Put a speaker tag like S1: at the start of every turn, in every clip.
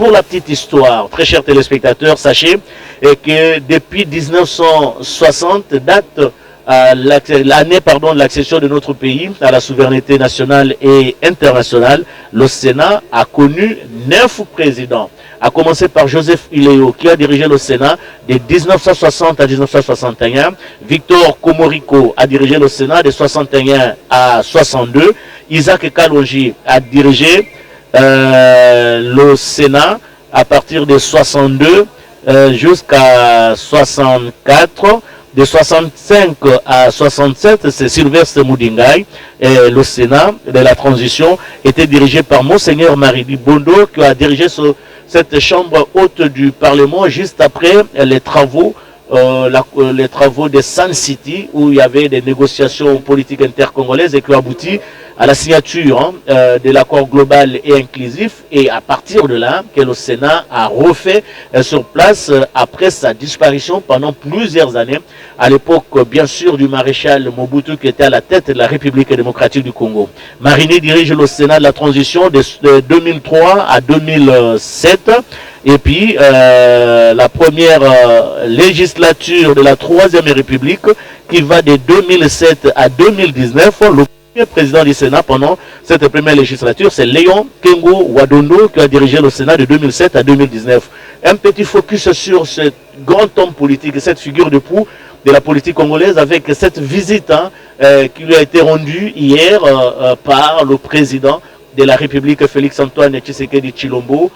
S1: pour la petite histoire, très chers téléspectateurs, sachez que depuis 1960, date l'année de l'accession de notre pays à la souveraineté nationale et internationale, le Sénat a connu 9 présidents. A commencé par Joseph Iléo, qui a dirigé le Sénat de 1960 à 1961. Victor Komoriko a dirigé le Sénat de 61 à 62. Isaac Kalonji a dirigé le Sénat à partir de 62 jusqu'à 64. De 65 à 67, c'est Sylvestre Moudingaï. Et le Sénat de la transition était dirigé par Monseigneur Maridi Bondo, qui a dirigé cette chambre haute du Parlement juste après les travaux de Sun City, où il y avait des négociations politiques intercongolaises et qui ont abouti à la signature de l'accord global et inclusif. Et à partir de là, que le Sénat a refait sur place après sa disparition pendant plusieurs années, à l'époque bien sûr du maréchal Mobutu qui était à la tête de la République démocratique du Congo. Marini dirige le Sénat de la transition de 2003 à 2007. Et puis, la première législature de la Troisième République qui va de 2007 à 2019, le premier président du Sénat pendant cette première législature, c'est Léon Kengo Wadondo qui a dirigé le Sénat de 2007 à 2019. Un petit focus sur ce grand homme politique, cette figure de proue de la politique congolaise avec cette visite qui lui a été rendue hier par le président de la République, Félix-Antoine Tshisekedi Tshilombo.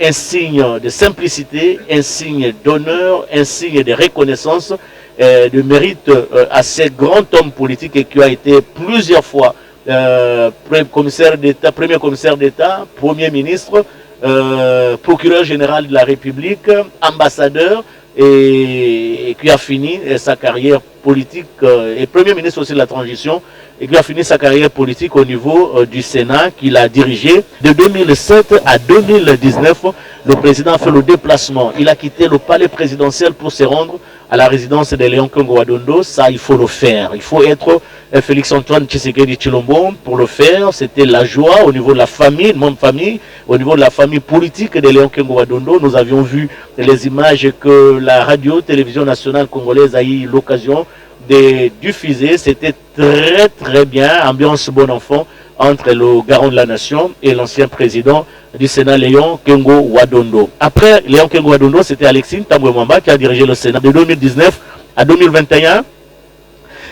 S1: Un signe de simplicité, un signe d'honneur, un signe de reconnaissance, de mérite à ce grand homme politique qui a été plusieurs fois premier commissaire d'État, Premier ministre, procureur général de la République, ambassadeur, et qui a fini sa carrière politique, et Premier ministre aussi de la transition, et qui a fini sa carrière politique au niveau du Sénat qu'il a dirigé. De 2007 à 2019, le président a fait le déplacement. Il a quitté le palais présidentiel pour se rendre à la résidence de Léon Kengo Wadondo. Ça, il faut le faire. Il faut être Félix-Antoine Tshisekedi Tshilombo pour le faire. C'était la joie au niveau de la famille, de mon famille, au niveau de la famille politique de Léon Kengo Wadondo. Nous avions vu les images que la radio-télévision nationale congolaise a eu l'occasion de diffuser. C'était très très bien, ambiance bon enfant entre le garant de la nation et l'ancien président du Sénat, Léon Kengo Wadondo. Après Léon Kengo Wadondo, c'était Alexis Tambwe Mwamba qui a dirigé le Sénat de 2019 à 2021.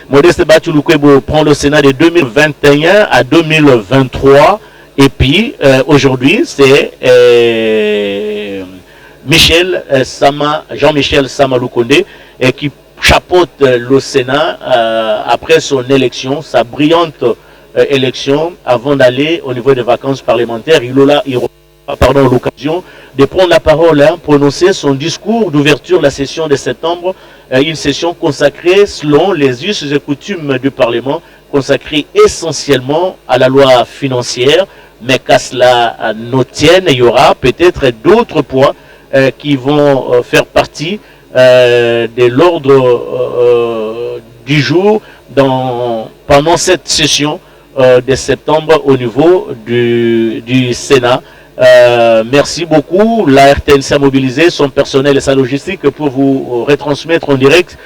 S1: Modeste Batulukwebo prend le Sénat de 2021 à 2023. Et puis aujourd'hui, c'est Jean-Michel Sama Lukonde qui chapeaute le Sénat après son élection, sa brillante élection, avant d'aller au niveau des vacances parlementaires. Il aura l'occasion de prendre la parole, prononcer son discours d'ouverture de la session de septembre, une session consacrée selon les us et coutumes du Parlement, consacrée essentiellement à la loi financière, mais qu'à cela ne tienne, il y aura peut-être d'autres points qui vont faire partie de l'ordre du jour pendant cette session de septembre au niveau du Sénat. Merci beaucoup. La RTNC a mobilisé son personnel et sa logistique pour vous retransmettre en direct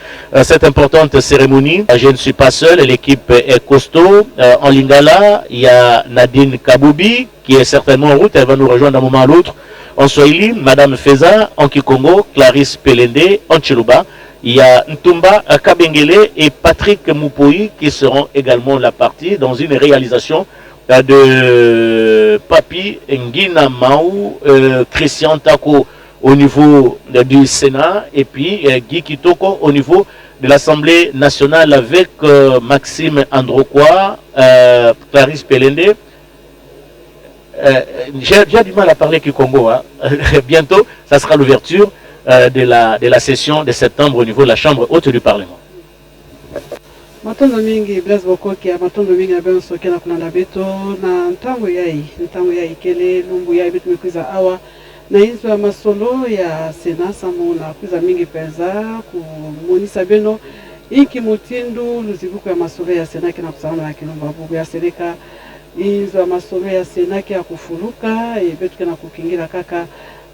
S1: cette importante cérémonie. Je ne suis pas seul, l'équipe est costaud. En Lingala, il y a Nadine Kaboubi qui est certainement en route, elle va nous rejoindre d'un moment à l'autre. En Swahili, Madame Feza, en Kikongo, Clarisse Pelende, en Chiluba. Il y a Ntumba Kabengele et Patrick Moupoui qui seront également la partie dans une réalisation de Papi Ngina Maou, Christian Tako au niveau du Sénat et puis Guy Kitoko au niveau de l'Assemblée nationale avec Maxime Androkwa, Clarisse Pelende. J'ai du mal à parler Kikongo. Bientôt, ça sera l'ouverture de la session de septembre au niveau de la Chambre haute du Parlement.
S2: Matondo mingi Blaise Bokoki matondo mingi na benso kena kuna beto na ntango yai kele lumbu yai bitu mekuza awa na inzo ya masolo ya Sena samu na kuza mingi peza ku monisa beno iki mutindu luzibuko ya masolo ya Sena kena kusana na kilomba bugu ya sereka inzo ya masolo ya Sena kia kufuluka betu kena kukingira kaka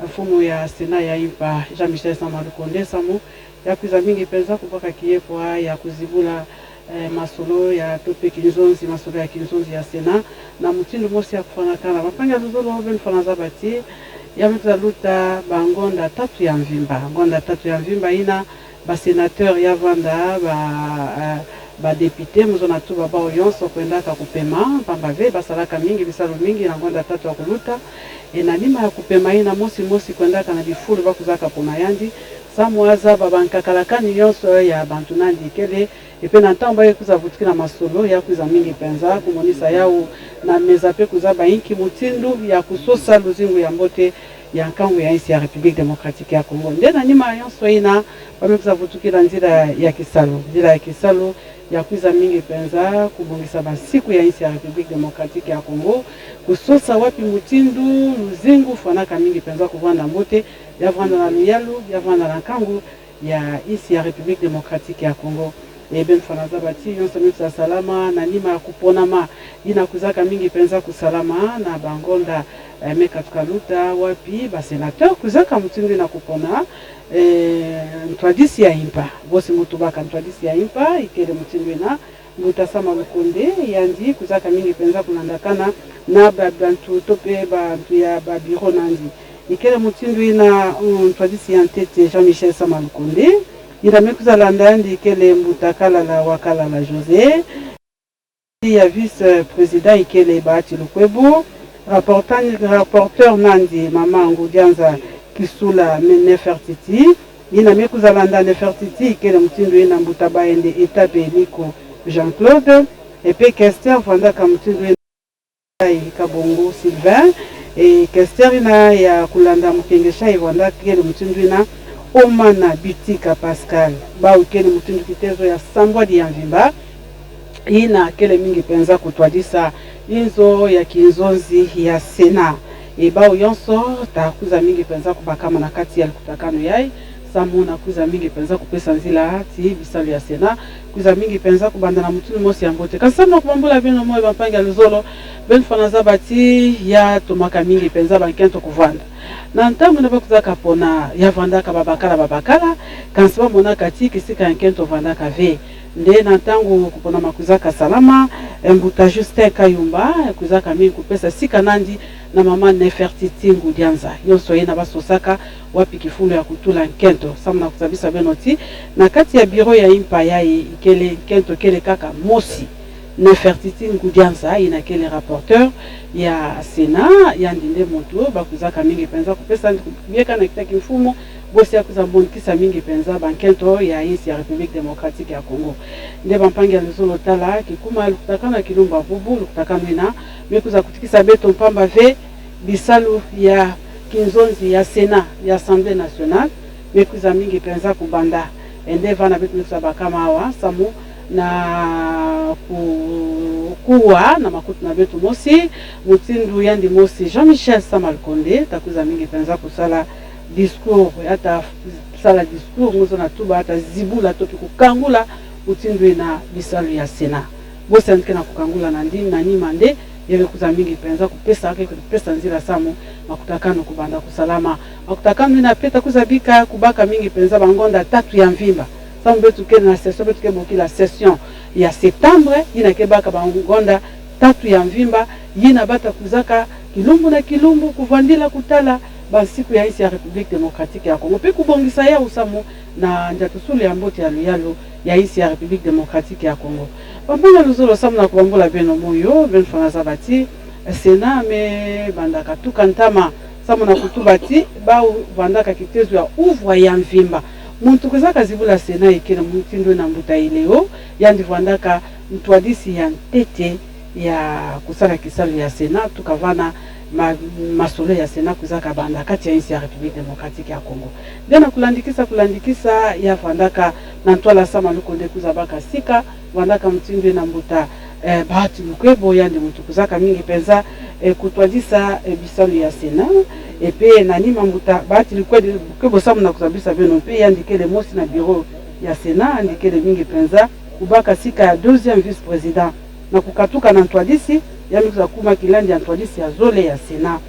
S2: mfumo ya Sena ya impa Jean-Michel Samalukonde Samu ya kuza mingi penza kupaka kiyepo ya kuzibula masolo ya tope kinzonzi masolo ya kinzonzi ya Sena na mutindo mosi ya kufana kana mapanga luzolo ben fana zabati ya mtuza luta bangonda tatu ya mvimba ngonda tatu ya mvimba ina ba sénateur ya vanda ba député muzona tu baba oyonso kwenda kupema pambave basalaka mingi bisalo mingi na ngonda tatu ya kuluta ena nima ya kupema ina mosi kwenda kana bifulu bakuzaka pona yandi samwaza babankakalakani yonso ya bantu nandi kele epe na ntambo ekuza vutiki na masolo ya kuza mingi penza kumonisa yao na meza pe kuza bainki mutindu ya kusosa luzingu ya mbote ya nkangu ya insi ya République démocratique ya Congo nde na nima yonso ina bamekuza vutukila nzira ya kisalo ya kuza mingi penza kubongisa basiku ya insi ya République démocratique ya Congo kusosa wapi mutindu luzingu fanaka mingi penza kuvanda mbote ya vanda na luyalu ya vanda na nkangu ya insi ya République démocratique ya Congo ben fanaza bati yonso mikuza salama na nima ya kuponama ina kuzaka mingi penza kusalama na bangonda meka tukaluta wapi ba sénateur kuzaka mutindu na kupona ntwadisi ya impa bosi mutu baka ntwadisi ya impa ikele mutindu ina Mbuta Samalukonde yandi kuzaka mingi penza kunandakana na bantu tope bantu ya ba biro nandi ikele mutindu ina ntwadisi ya ntete Jean-Michel Samalukonde ila mekuza landandi ikele Mbuta Kalala Wakalala José ya vice-président ikele Bahati Lukwebo rapporteur nandi mama Ngudianza Kisula Nefertiti ina mekuza landa Nefertiti ikele mutindu ina Mbuta Baende etape Eliko Jean-Claude epe Kester vandaka mutindu ina Kabongo Sylvain e Kester ina ya kulanda mukengesha ivanda ikele mutindu ina Omana Bitika Pascal ba ukele mutindu kitezo ya Sambwadi ya Mvimba ina kele mingi penza kutwadisa inzo ya kinzozi ya Sena ba uyonso takuza mingi penza kubakama na kati ya kutakano yai samu na kuza mingi penza kupesa nzila ti bisalu ya Sena kuza mingi penza kubanda na mutundu mosi ya mbote kasama kubambula bino moyo bapanga luzolo ben fanaza bati ya tomaka mingi penza bankento kuvanda na ntamu na bakuzaka pona ya vandaka babakala kansaba mona kati kisika nkento vandaka ve nde na ntango kupona makuzaka salama Mbuta Justin Kayumba kuzaka mingi kupesa sika nandi na mama Nefertiti Ngudianza yonso yena basosaka wapi kifulo ya kutula nkento samna kuzabisa benoti na kati ya biro ya impa yai ikele nkento kele kaka mosi Nefertiti Ngudianza ina kele rapporteur ya Sena ya ndinde moto bakuzaka mingi penza kupesa bieka na kitaki mfumo bosi ya kuzambonikisa mingi penza bankento ya insi ya République démocratique ya Congo nde bampangi ya luzolo tala kikuma lukutakana kilumba bubu lukutakana ina mekuza kutikisa beto mpamba ve bisalu ya kinzonzi ya Sena ya Assemblée nationale mekuza mingi penza kubanda ende vana betu mekuza bakama hawa samu na kuwa na makutu na betu mosi mutindu yandi mosi Jean-Michel Samalukonde takuza mingi penza kusala discours ata sala discours muzo na tuba ata zibula topi kukangula mutindu ina bisalu ya Sena bosi andike na kukangula na ndini na nima nde yebe kuza mingi penza kupesa ake kupesa nzila samu makutakano kubanda kusalama makutakano ina peta kuzabika kubaka mingi penza bangonda tatu ya mvimba samu betu kele na session betu kele boki la session ya septembre yina kebaka bangonda tatu ya mvimba yina bata kuzaka kilumbu na kilumbu kuvandila kutala basiku ya insi ya République démocratique ya Congo pe kubongisa ya usamu na njatusulu ya mbote ya luyalo ya insi ya République démocratique ya Congo bambula luzolo samu na kubambula beno moyo ben fanaza bati Sena me bandaka tukantama samu na kutubati ba bandaka kitezo ya ouvre ya mvimba muntu kuzaka zibula Sena ikena mutindo na Mbuta ileo yandi vandaka mtwadisi ya ntete ya kusaka kisalu ya Sena tukavana masolo ya Sena kuzaka banda kati ya insi ya République démocratique ya Congo dena kulandikisa ya vandaka na Ntwala Samalukonde kuzabaka sika vandaka mtindo na Mbuta Bahati Lukwebo yandi muntu kuzaka mingi penza kutwadisa bisalu ya Sena epe na nima Mbuta Bahati Lukwebo samu na kuzabisa beno pe yandikele mosi na bureau ya Sena andikele mingi penza kubaka sika ya deuxième vice-président na kukatuka na Ntwadisi yami kuza kuma kilandi ya Ntwadisi ya zole ya Sena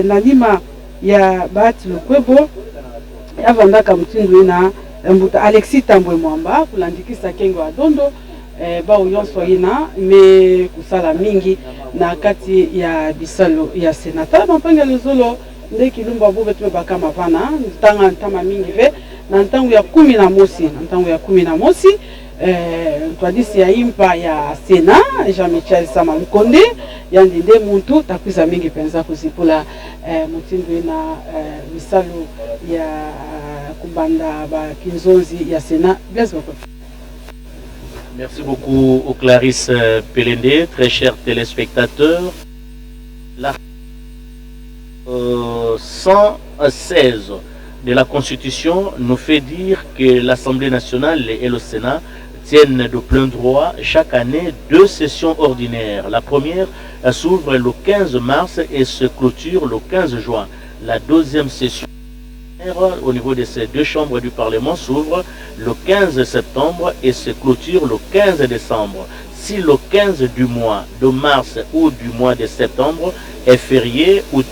S2: na nima ya Bahati Lukwebo yavandaka mtindo ina mbuta Alexis Tambwe Mwamba kulandikisa kengo adondo bao yonso ina me kusala mingi na kati ya bisalo ya senata mapanga lezolo nde kilumba bobe tume bakama vana ntama mingi ve na ntango ya 10 na mosi twadisi ya impa ya Sena Jean-Michel Sama Lukonde yandinde muntu takwisa mingi penza kuzipula mutindo na misalo ya kubanda ba kinzonzi ya Sena.
S1: Merci beaucoup au Clarisse Pelende, très chers téléspectateurs. L'article 116 de la Constitution nous fait dire que l'Assemblée nationale et le Sénat tiennent de plein droit chaque année 2 sessions ordinaires. La première s'ouvre le 15 mars et se clôture le 15 juin. La deuxième session au niveau de ces 2 chambres du Parlement s'ouvre le 15 septembre et se clôture le 15 décembre. Si le 15 du mois de mars ou du mois de septembre est férié ou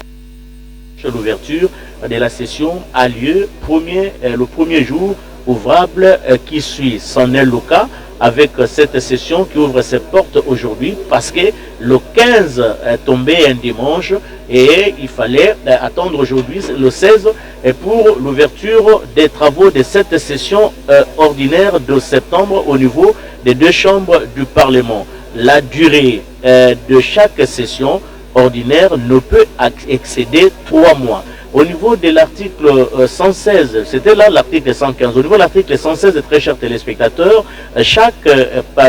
S1: l'ouverture de la session a lieu le premier jour ouvrable qui suit. C'en est le cas avec cette session qui ouvre ses portes aujourd'hui parce que le 15 est tombé un dimanche et il fallait attendre aujourd'hui le 16 pour l'ouverture des travaux de cette session ordinaire de septembre au niveau des 2 chambres du Parlement. La durée de chaque session ordinaire ne peut excéder 3 mois. Au niveau de l'article 116, c'était là l'article 115. Au niveau de l'article 116, très chers téléspectateurs, chaque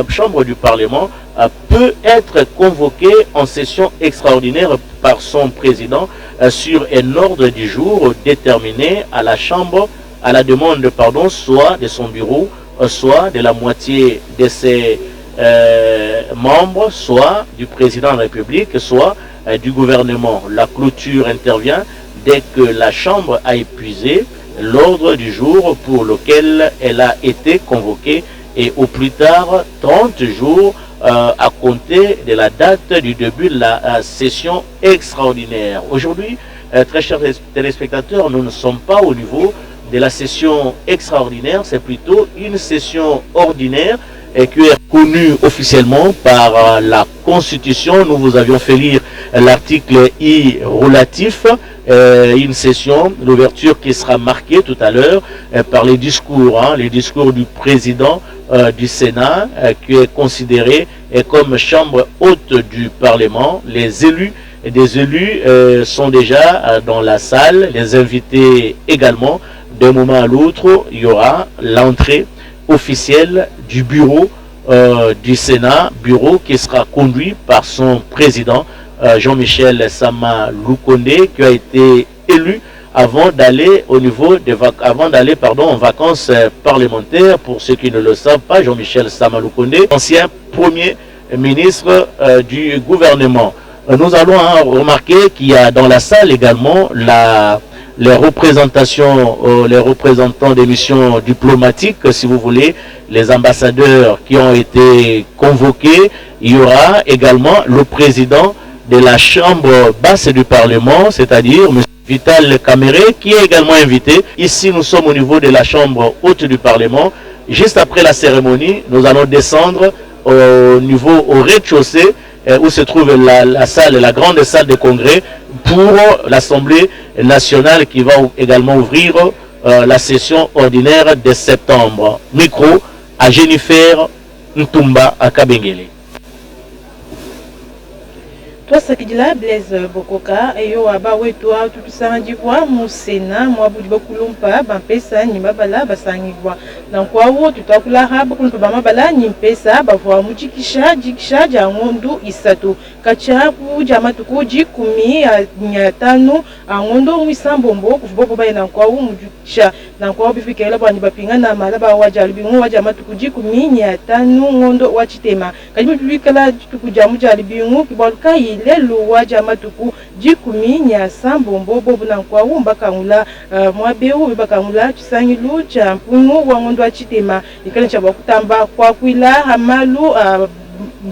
S1: chambre du Parlement peut être convoquée en session extraordinaire par son président sur un ordre du jour déterminé à la chambre, à la demande, soit de son bureau, soit de la moitié de ses membres, soit du président de la République, soit du gouvernement. La clôture intervient dès que la Chambre a épuisé l'ordre du jour pour lequel elle a été convoquée et au plus tard 30 jours à compter de la date du début de la session extraordinaire. Aujourd'hui, très chers téléspectateurs, nous ne sommes pas au niveau de la session extraordinaire, c'est plutôt une session ordinaire et qui est reconnue officiellement par la Constitution. Nous vous avions fait lire l'article I relatif, une session d'ouverture qui sera marquée tout à l'heure par les discours du président du Sénat qui est considéré comme chambre haute du Parlement. Les élus des élus sont déjà dans la salle, les invités également. D'un moment à l'autre, il y aura l'entrée officielle du bureau du Sénat, bureau qui sera conduit par son président Jean-Michel Sama Lukonde, qui a été élu avant d'aller en vacances parlementaires. Pour ceux qui ne le savent pas, Jean-Michel Sama Lukonde, ancien premier ministre du gouvernement. Nous allons remarquer qu'il y a dans la salle également les représentants des missions diplomatiques, si vous voulez, les ambassadeurs qui ont été convoqués. Il y aura également le président de la chambre basse du Parlement, c'est-à-dire M. Vital Kamere, qui est également invité. Ici, nous sommes au niveau de la chambre haute du Parlement. Juste après la cérémonie, nous allons descendre au rez-de-chaussée où se trouve la grande salle de congrès pour l'Assemblée nationale qui va également ouvrir la session ordinaire de septembre. Micro à Jennifer Ntumba à Kabengele.
S3: Toi sakidila Blaise Bokoka eyo aba wetwa tutusangibwa mu Sena mwabudi bakulumpa bampesa nyimabala basangibwa nankwawo tutakula haba kulumpa bamabala nyimpesa bavwa mujikisha jangondu isatu kachapu jamatuku jikumi ya tano angondo mwisambombo kufubobo baye nankwawo mujikisha nankwawo bifikela bwanyi bapingana malaba wajalibingu wajamatuku jikumi ya tano ngondo wachitema kajibu bibikala tukujamu jalibingu kibaluka lelo waja matuku jikumi nya sambombo bobu na kwa umba kangula mwabeu bakangula chisangilu cha mpungu wangondo achitema ikale cha bakutamba kwa kwila hamalu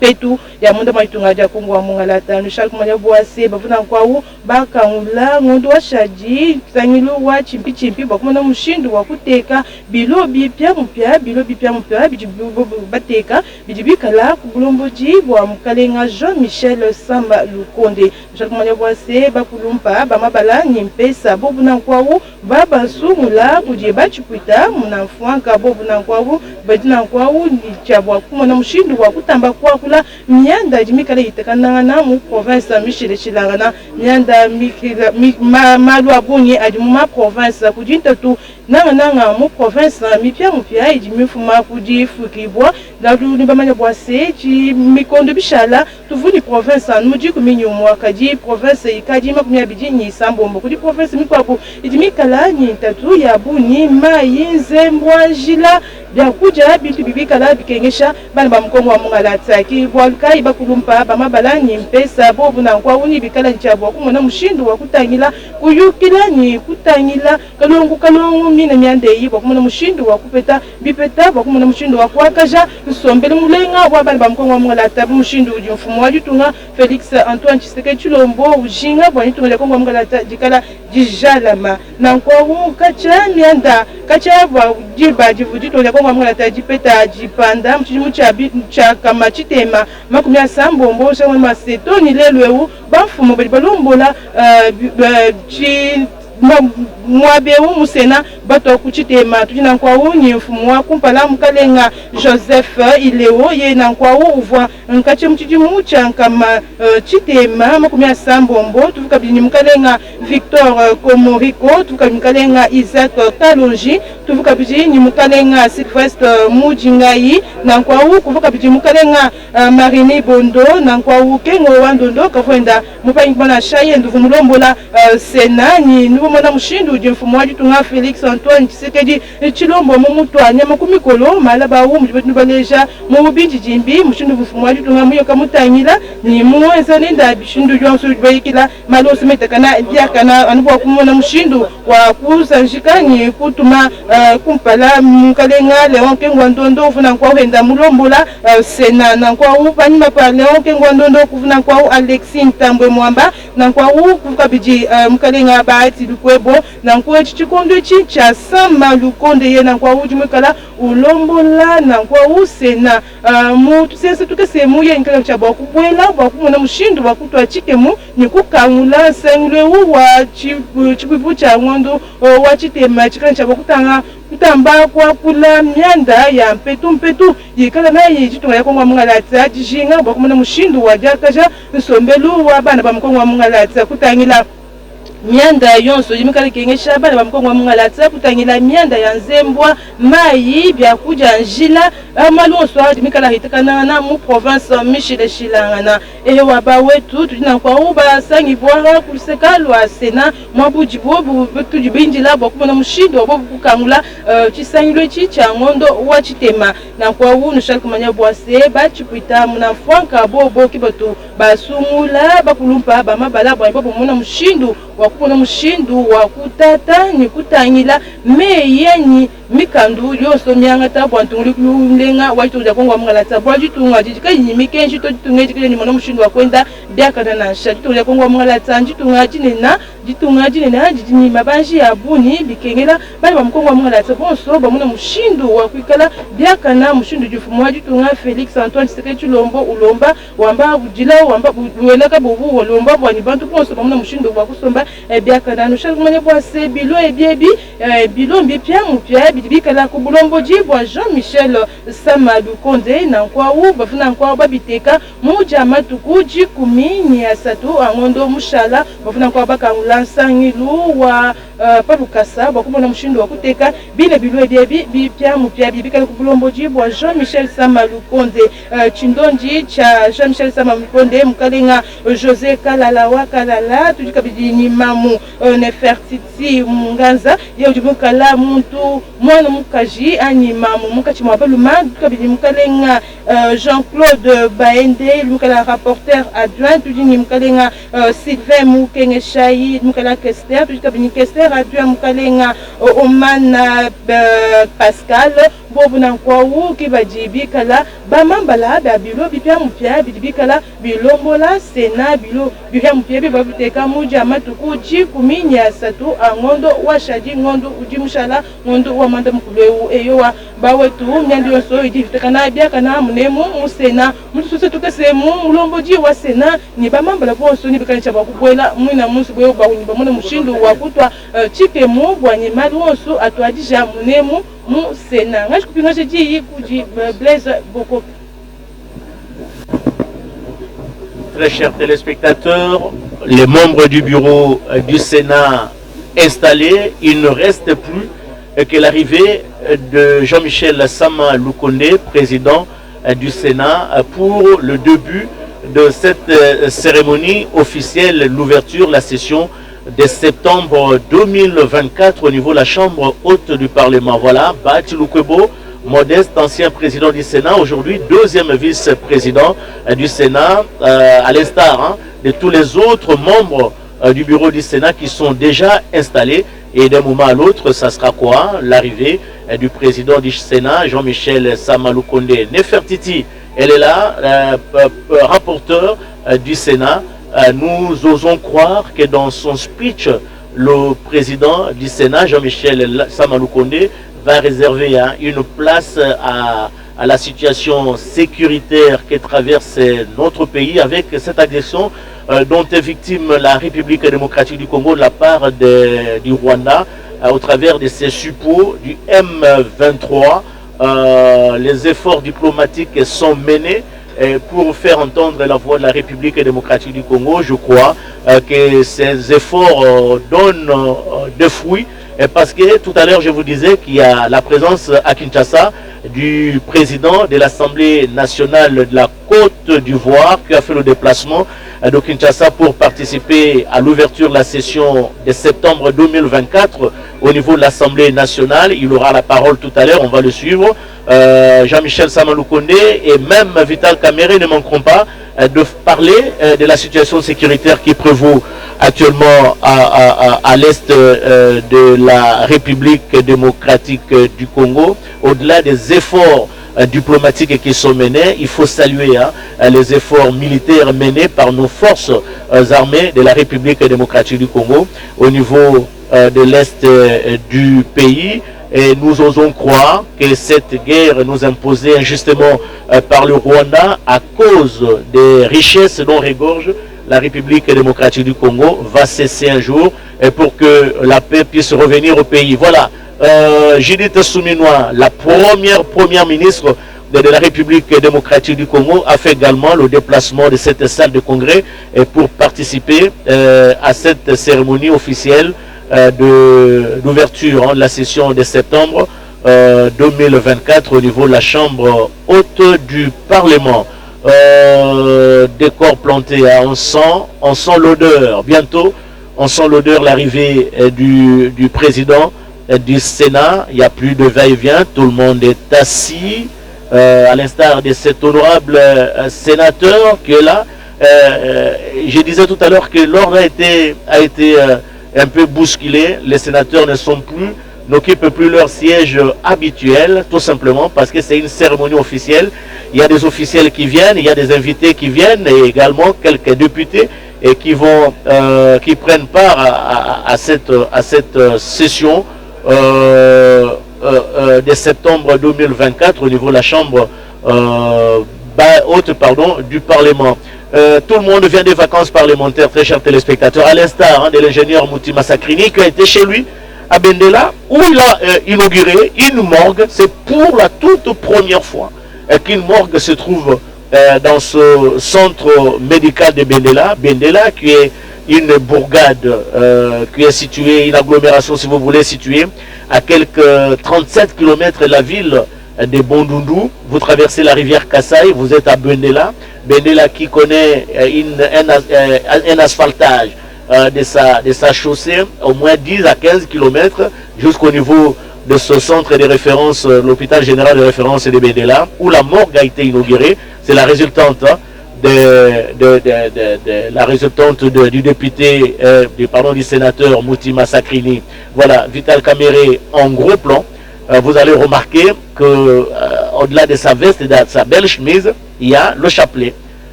S3: petu ya munda maitunga ja kongo wa mungalata no shal kumanya boase bafuna kwao bakangula ngondo wa shaji sangilo wa chimpi bakumana mushindu wa kuteka bilo bipya mupya bijibu bateka bijibikala kubulomboji bwa mukalenga Jean-Michel Samba Lukonde shal kumanya boase bakulumpa bamabala nyimpesa bobu na kwao baba sumula kujiba chipita munamfuanka bobu na kwao badina kwao ni chabwa kumana mushindu wa kutamba kwa kula mianda jimikala itakana mu province Michel Chilangana mianda malu abunye adimuma province kujinta tu nanga mu province mupya ijimifuma kujifukibwa na ni bamanya bwase ji mikondo bishala tuvuni province nuji kuminyumwa kaji province ikaji makumya bijinyi sambombo kudi province mikwapo ijimikala ni tatu ya buni mayinze mbwajila bya kuja bintu bibikala bikengesha bana bamkongo wa mungalata ki bwalkai bakulumpa bamabala ni mpesa bobu na kwa uni bikala nchabwa kumona mushindu wa kutangila kuyukila ni kutangila kalongu mina miande yibo kumona mushindu wa kupeta bipeta bakumona mushindu wa kwakaja nsombele mulenga wa bana bamkongo wa mungalata mushindu uji mfumo wa jutunga Felix Antoine Tshisekedi Tshilombo ujinga bwa jutunga kongo wa mungalata jikala jijalama na kwa kacha mianda kacha bwa jiba jivujito ya kongo mwana tajipeta jipanda mchimu cha kama chitema makumya sambombo shamwe masetoni lelwewu bafumo balombola mwabeu musena bato kuchitema tujina kwa unyi mfumu wa kumpala mkalenga Joseph Ileo ye na kwa uvwa nkache mchijimu cha kama chitema makumya sambombo tuvuka bini mkalenga Victor Komoriko tuvuka mkalenga Isaac Kalonji tuvuka bini mkalenga Sylvestre Mujingai na kwa kuvuka bini mkalenga Marini Bondo na kwa kengo wandondo kafwenda mupanyi bana shaye nduvu mulombola senani nubo mwana mushindu jimfumu wa jutunga Felix Antoine Tshisekedi Tshilombo mumutwanya makumikolo malaba wu mjibetu baleja mubinji jimbi mushindu mfumu wa jutunga muyo kamutanyila ni muweza linda bishindu jonsu bayikila malosi metakana diakana anubo kumona mushindu wa kusanjika ni kutuma kumpala mkalenga Leon Kengwa Ndondo ufuna kwa henda mulombola sena na kwa upanyima pa Leon Kengwa Ndondo kufuna kwa Alexis Ntambwe Mwamba na kwa kukabiji mkalenga Bahati Lukwebo na kwa chichikondo chicha Samba Lukonde ye na kwa ujimekala ulombola na kwa usena mutu sense tukese muye nkala chabwa kubwela kwa kumona mushindu wa kutwa chikemu ni kukangula sengwe wa chipipu cha ngondo wa chitema chikana chabwa kutamba kwa kula mianda ya mpetu yikala na yijitunga ya kongo mungalata jishinga kwa kumona mushindu wa jakaja nsombelu wa bana ba mkongo mungalata kutangila mianda yonso yimikali kengesha bana bamkongo wa mungalata kutangila mianda ya nzembwa mai bya kuja njila amalonso yimikala hitakana na mu province Michel Chilangana ewa ba wetu tudina kwa uba sangi bwara kulisekalwa sena mwabuji bobu tujibinjila bwa kumona mushindo bobu kukangula chisangilo chicha ngondo wa chitema na kwa unu shal kumanya bwase ba chipita muna fwanka bobo kibatu basumula bakulumpa bamabala bwa bobo muna mushindo wakuna mushindu wa kutata ni kutangila meyenyi mikandu yoso myanga tabwa ntunguli kulenga waituja kongo mungalata bwa jitunga jika nyimike njito jitunga jikile ni mwana mushindu wa kwenda biakana na sha jitunga kongo mungalata jitunga jinena jini mabanji ya buni bikengela bali ba mkongo mungalata bonso ba mwana mushindu wa kwikala biakana mushindu jifumu jitunga Felix Antoine Tshisekedi Tshilombo ulomba wamba bujila wamba buwelaka bobu ulomba bwa ni bantu bonso ba mwana mushindu wa kusomba biakana no shal kumanya bwa se bilo ebiebi bilo mbipya mupya bikala kubulomboji bwa Jean-Michel Samba Lukonde na kwa u bafuna kwa babiteka muja matukuji kumini ya satu angondo mushala bafuna kwa bakangula sangilu wa palukasa bakubona mushindo wa kuteka bile bilo ebiebi bipya mupya bikala kubulomboji bwa Jean-Michel Samba Lukonde chindonji cha Jean-Michel Samba Lukonde mukalenga José Kalala wa Kalala tujikabidi mamu Nefertiti Munganza ya ujimukala muntu mwana mukaji ani mamu mukachi mwabeluma tukabidi mukalenga Jean-Claude Baende mukala rapporteur adjoint tujini mukalenga Sylvain Mukengeshayi mukala Kester tujikabidi Kester adjoint mukalenga Oman Pascal bobu na nkwawu kibajibikala bamambala babilo bipya mupya bibikala bilombola sena bilo bipya mupya bibabiteka muja matuku jikuminya satu angondo washaji ngondo ujimushala ngondo wa manda mkuleu eyowa bawetu myandi yonso idifitekana byakana munemu musena mutususe tukasemu mulomboji wa sena ni bamambala bonso ni bikanisha bakubwela mwina munsi bwe bawuni bamone mushindu wakutwa chikemu bwanye mali wonso atwadija munemu mu Sénat. Je suis dit Blaise Bokoka.
S1: Très chers téléspectateurs, les membres du bureau du Sénat installés, il ne reste plus que l'arrivée de Jean-Michel Sama Lukonde, président du Sénat, pour le début de cette cérémonie officielle, l'ouverture, la session de septembre 2024 au niveau de la Chambre haute du Parlement. Voilà, Bati Lukwebo, Modeste, ancien président du Sénat, aujourd'hui deuxième vice-président du Sénat, à l'instar de tous les autres membres du bureau du Sénat qui sont déjà installés. Et d'un moment à l'autre, ça sera quoi? L'arrivée du président du Sénat, Jean-Michel Sama Lukonde. Nefertiti, elle est là, rapporteur du Sénat. Nous osons croire que dans son speech, le président du Sénat, Jean-Michel Sama Lukonde, va réserver une place à la situation sécuritaire que traverse notre pays avec cette agression dont est victime la République démocratique du Congo de la part du Rwanda au travers de ses suppôts du M23. Les efforts diplomatiques sont menés pour faire entendre la voix de la République démocratique du Congo. Je crois que ces efforts donnent des fruits parce que tout à l'heure je vous disais qu'il y a la présence à Kinshasa du président de l'Assemblée nationale de la Côte d'Ivoire qui a fait le déplacement de Kinshasa pour participer à l'ouverture de la session de septembre 2024 au niveau de l'Assemblée nationale. Il aura la parole tout à l'heure, on va le suivre. Jean-Michel Sama Lukonde et même Vital Kamerhe ne manqueront pas de parler de la situation sécuritaire qui prévaut actuellement à l'est de la République démocratique du Congo. Au-delà des efforts diplomatiques qui sont menés, il faut saluer les efforts militaires menés par nos forces armées de la République démocratique du Congo au niveau de l'est du pays. Et nous osons croire que cette guerre nous imposée injustement par le Rwanda à cause des richesses dont regorge la République démocratique du Congo va cesser un jour et pour que la paix puisse revenir au pays. Voilà, Judith Souminois, la première ministre de la République démocratique du Congo, a fait également le déplacement de cette salle de congrès pour participer à cette cérémonie officielle d'ouverture de la session de septembre 2024 au niveau de la Chambre haute du Parlement. Décor planté, on sent l'odeur. Bientôt, on sent l'odeur, l'arrivée du président du Sénat. Il n'y a plus de va-et-vient, tout le monde est assis, à l'instar de cet honorable sénateur qui est là. Je disais tout à l'heure que l'ordre a été un peu bousculé, les sénateurs n'occupent plus leur siège habituel, tout simplement parce que c'est une cérémonie officielle. Il y a des officiels qui viennent, il y a des invités qui viennent et également quelques députés et qui prennent part à cette session de septembre 2024 au niveau de la Chambre haute du Parlement. Tout le monde vient des vacances parlementaires, très chers téléspectateurs, à l'instar de l'ingénieur Moutima Sakrini qui a été chez lui à Bendela où il a inauguré une morgue. C'est pour la toute première fois qu'une morgue se trouve dans ce centre médical de Bendela. Bendela qui est une bourgade qui est située, une agglomération si vous voulez, située à quelques 37 km de la ville de Bondundu. Vous traversez la rivière Kassai, vous êtes à Bendela. Bendela qui connaît un asphaltage de sa chaussée, au moins 10 à 15 km jusqu'au niveau de ce centre de référence, l'hôpital général de référence de Bendela, où la morgue a été inaugurée. C'est la résultante du député, du sénateur Moutima Sakrini. Voilà, Vital Kamerhe en gros plan. vous allez remarquer que au-delà de sa veste et de sa belle chemise, il y a le chapelet.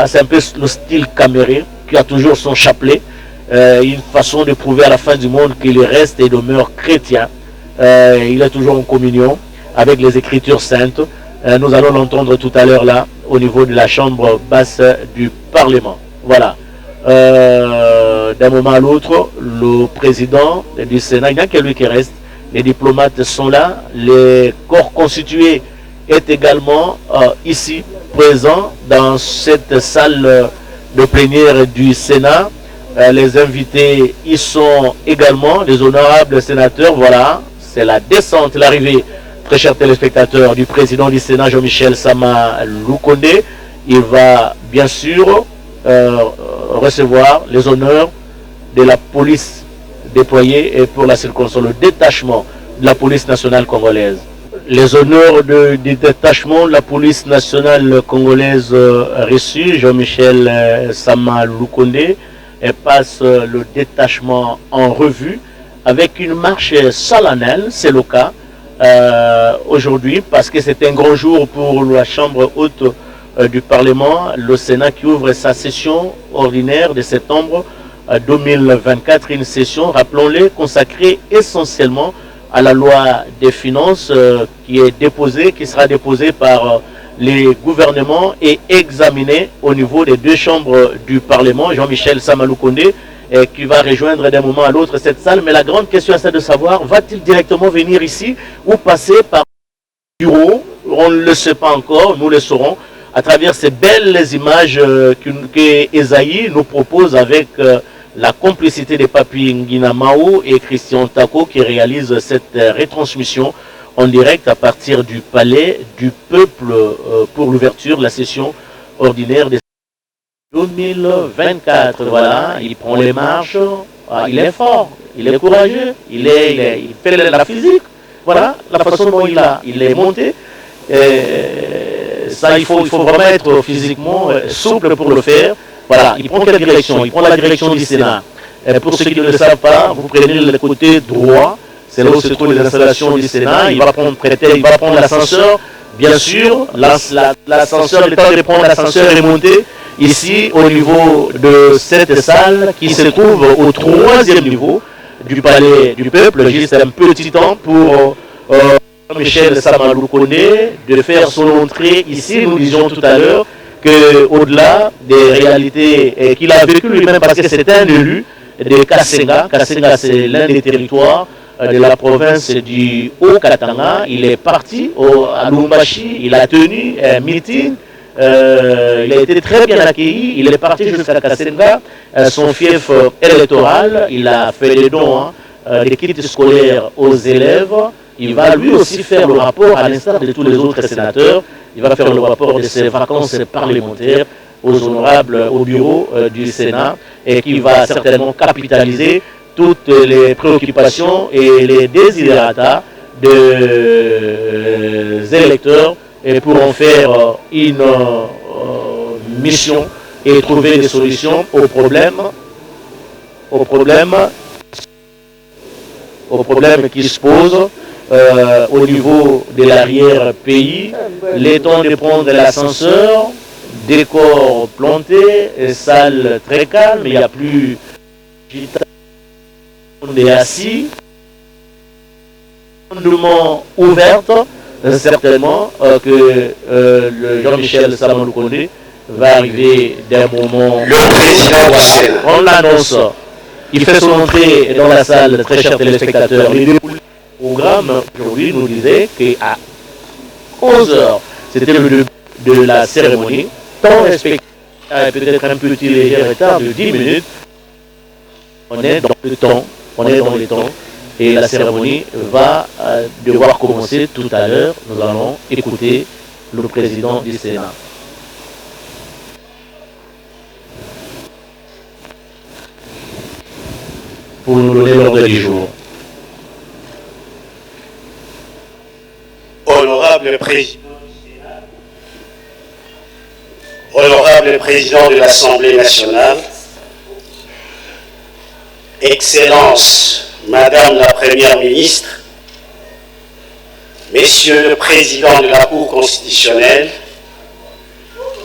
S1: C'est un peu le style caméré qui a toujours son chapelet. Une façon de prouver à la fin du monde qu'il reste et demeure chrétien. Il est toujours en communion avec les Écritures saintes. Nous allons l'entendre tout à l'heure là, au niveau de la chambre basse du Parlement. Voilà. D'un moment à l'autre, le président du Sénat, il n'y a que lui qui reste. Les diplomates sont là. Les corps constitués est également ici, présent dans cette salle de plénière du Sénat. Les invités y sont également, les honorables sénateurs. Voilà, c'est la descente, l'arrivée, très chers téléspectateurs, du président du Sénat, Jean-Michel Sama Lukonde. Il va bien sûr recevoir les honneurs de la police déployée et pour la circonstance, le détachement de la police nationale congolaise. Les honneurs du détachement de la police nationale congolaise reçus, Jean-Michel Sama Lukonde, et passe le détachement en revue avec une marche solennelle, c'est le cas aujourd'hui, parce que c'est un grand jour pour la Chambre haute du Parlement, le Sénat qui ouvre sa session ordinaire de septembre 2024, une session, rappelons-le, consacrée essentiellement à la loi des finances qui est déposée, qui sera déposée par les gouvernements et examinée au niveau des deux chambres du Parlement. Jean-Michel Sama Lukonde qui va rejoindre d'un moment à l'autre cette salle. Mais la grande question c'est de savoir, va-t-il directement venir ici ou passer par le bureau? On ne le sait pas encore, nous le saurons à travers ces belles images que Esaïe nous propose avec la complicité de Papi Ngina Mao et Christian Tako qui réalisent cette retransmission en direct à partir du palais du peuple pour l'ouverture de la session ordinaire de 2024. Voilà, il prend les marches, il est fort, il est courageux, il fait la physique. Voilà la façon dont il est monté. Ça, il faut vraiment être physiquement souple pour le faire. Voilà, il prend quelle direction? Il prend la direction du Sénat. Pour ceux qui ne le savent pas, vous prenez le côté droit, c'est là où se trouvent les installations du Sénat. Il va prendre l'ascenseur, bien sûr. L'ascenseur, le temps de prendre l'ascenseur et monter ici au niveau de cette salle qui se trouve au 3e niveau du palais du peuple. Juste un petit temps pour Jean-Michel Sama Lukonde de faire son entrée ici. Nous disions tout à l'heure qu'au-delà des réalités qu'il a vécues lui-même, parce que c'est un élu de Kasenga. Kasenga, c'est l'un des territoires de la province du Haut-Katanga. Il est parti à Lumbashi, il a tenu un meeting, il a été très bien accueilli, il est parti jusqu'à Kasenga, son fief électoral, il a fait des dons des kits scolaires aux élèves. Il va lui aussi faire le rapport, à l'instar de tous les autres sénateurs, il va faire le rapport de ses vacances parlementaires aux honorables au bureau du Sénat et qui va certainement capitaliser toutes les préoccupations et les désirata des électeurs et pour en faire une mission et trouver des solutions aux problèmes qui se posent au niveau de l'arrière-pays. Les temps de prendre l'ascenseur, décor planté, salle très calme, il n'y a plus on est assis, fondement ouverte, certainement que le Jean-Michel Sama Lukonde va arriver d'un moment.
S4: Le président du Sénat.
S1: On l'annonce. Il fait son entrée dans la salle, très chers téléspectateurs. Le programme aujourd'hui nous disait qu'à 11h, c'était le début de la cérémonie, temps respecté, peut-être un petit léger retard de 10 minutes. On est dans le temps, et la cérémonie va devoir commencer tout à l'heure. Nous allons écouter le président du Sénat. Pour nous donner l'ordre du jour.
S4: Honorable président de l'Assemblée nationale, Excellence, Madame la Première ministre, Messieurs le Président de la Cour constitutionnelle,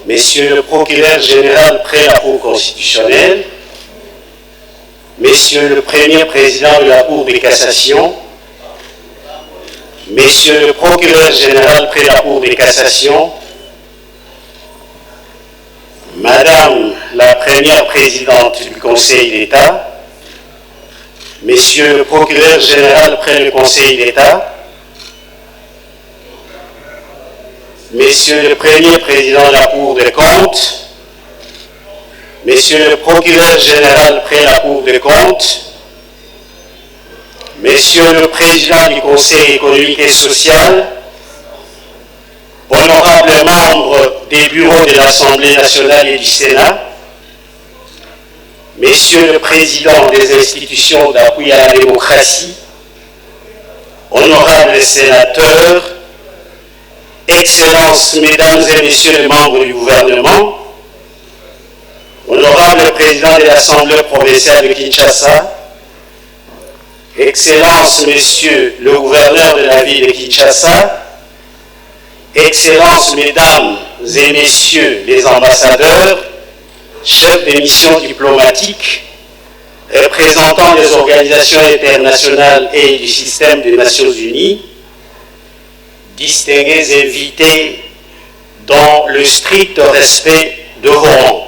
S4: Messieurs le Procureur général près la Cour constitutionnelle, Messieurs le Premier Président de la Cour de cassation, Messieurs le Procureur général près la Cour de cassation, Madame la Première Présidente du Conseil d'État, Messieurs le Procureur général près le Conseil d'État, Messieurs le Premier Président de la Cour des comptes, Messieurs le Procureur général près la Cour des comptes, Messieurs le Président du Conseil économique et social, honorables membres des bureaux de l'Assemblée nationale et du Sénat, Messieurs le Président des institutions d'appui à la démocratie, honorables sénateurs, Excellences, Mesdames et Messieurs les membres du gouvernement, honorable Président de l'Assemblée provinciale de Kinshasa, Excellences, Messieurs le gouverneur de la ville de Kinshasa, Excellences, Mesdames et Messieurs les ambassadeurs, chefs des missions diplomatiques, représentants des organisations internationales et du système des Nations Unies, distingués invités dans le strict respect de vos rangs,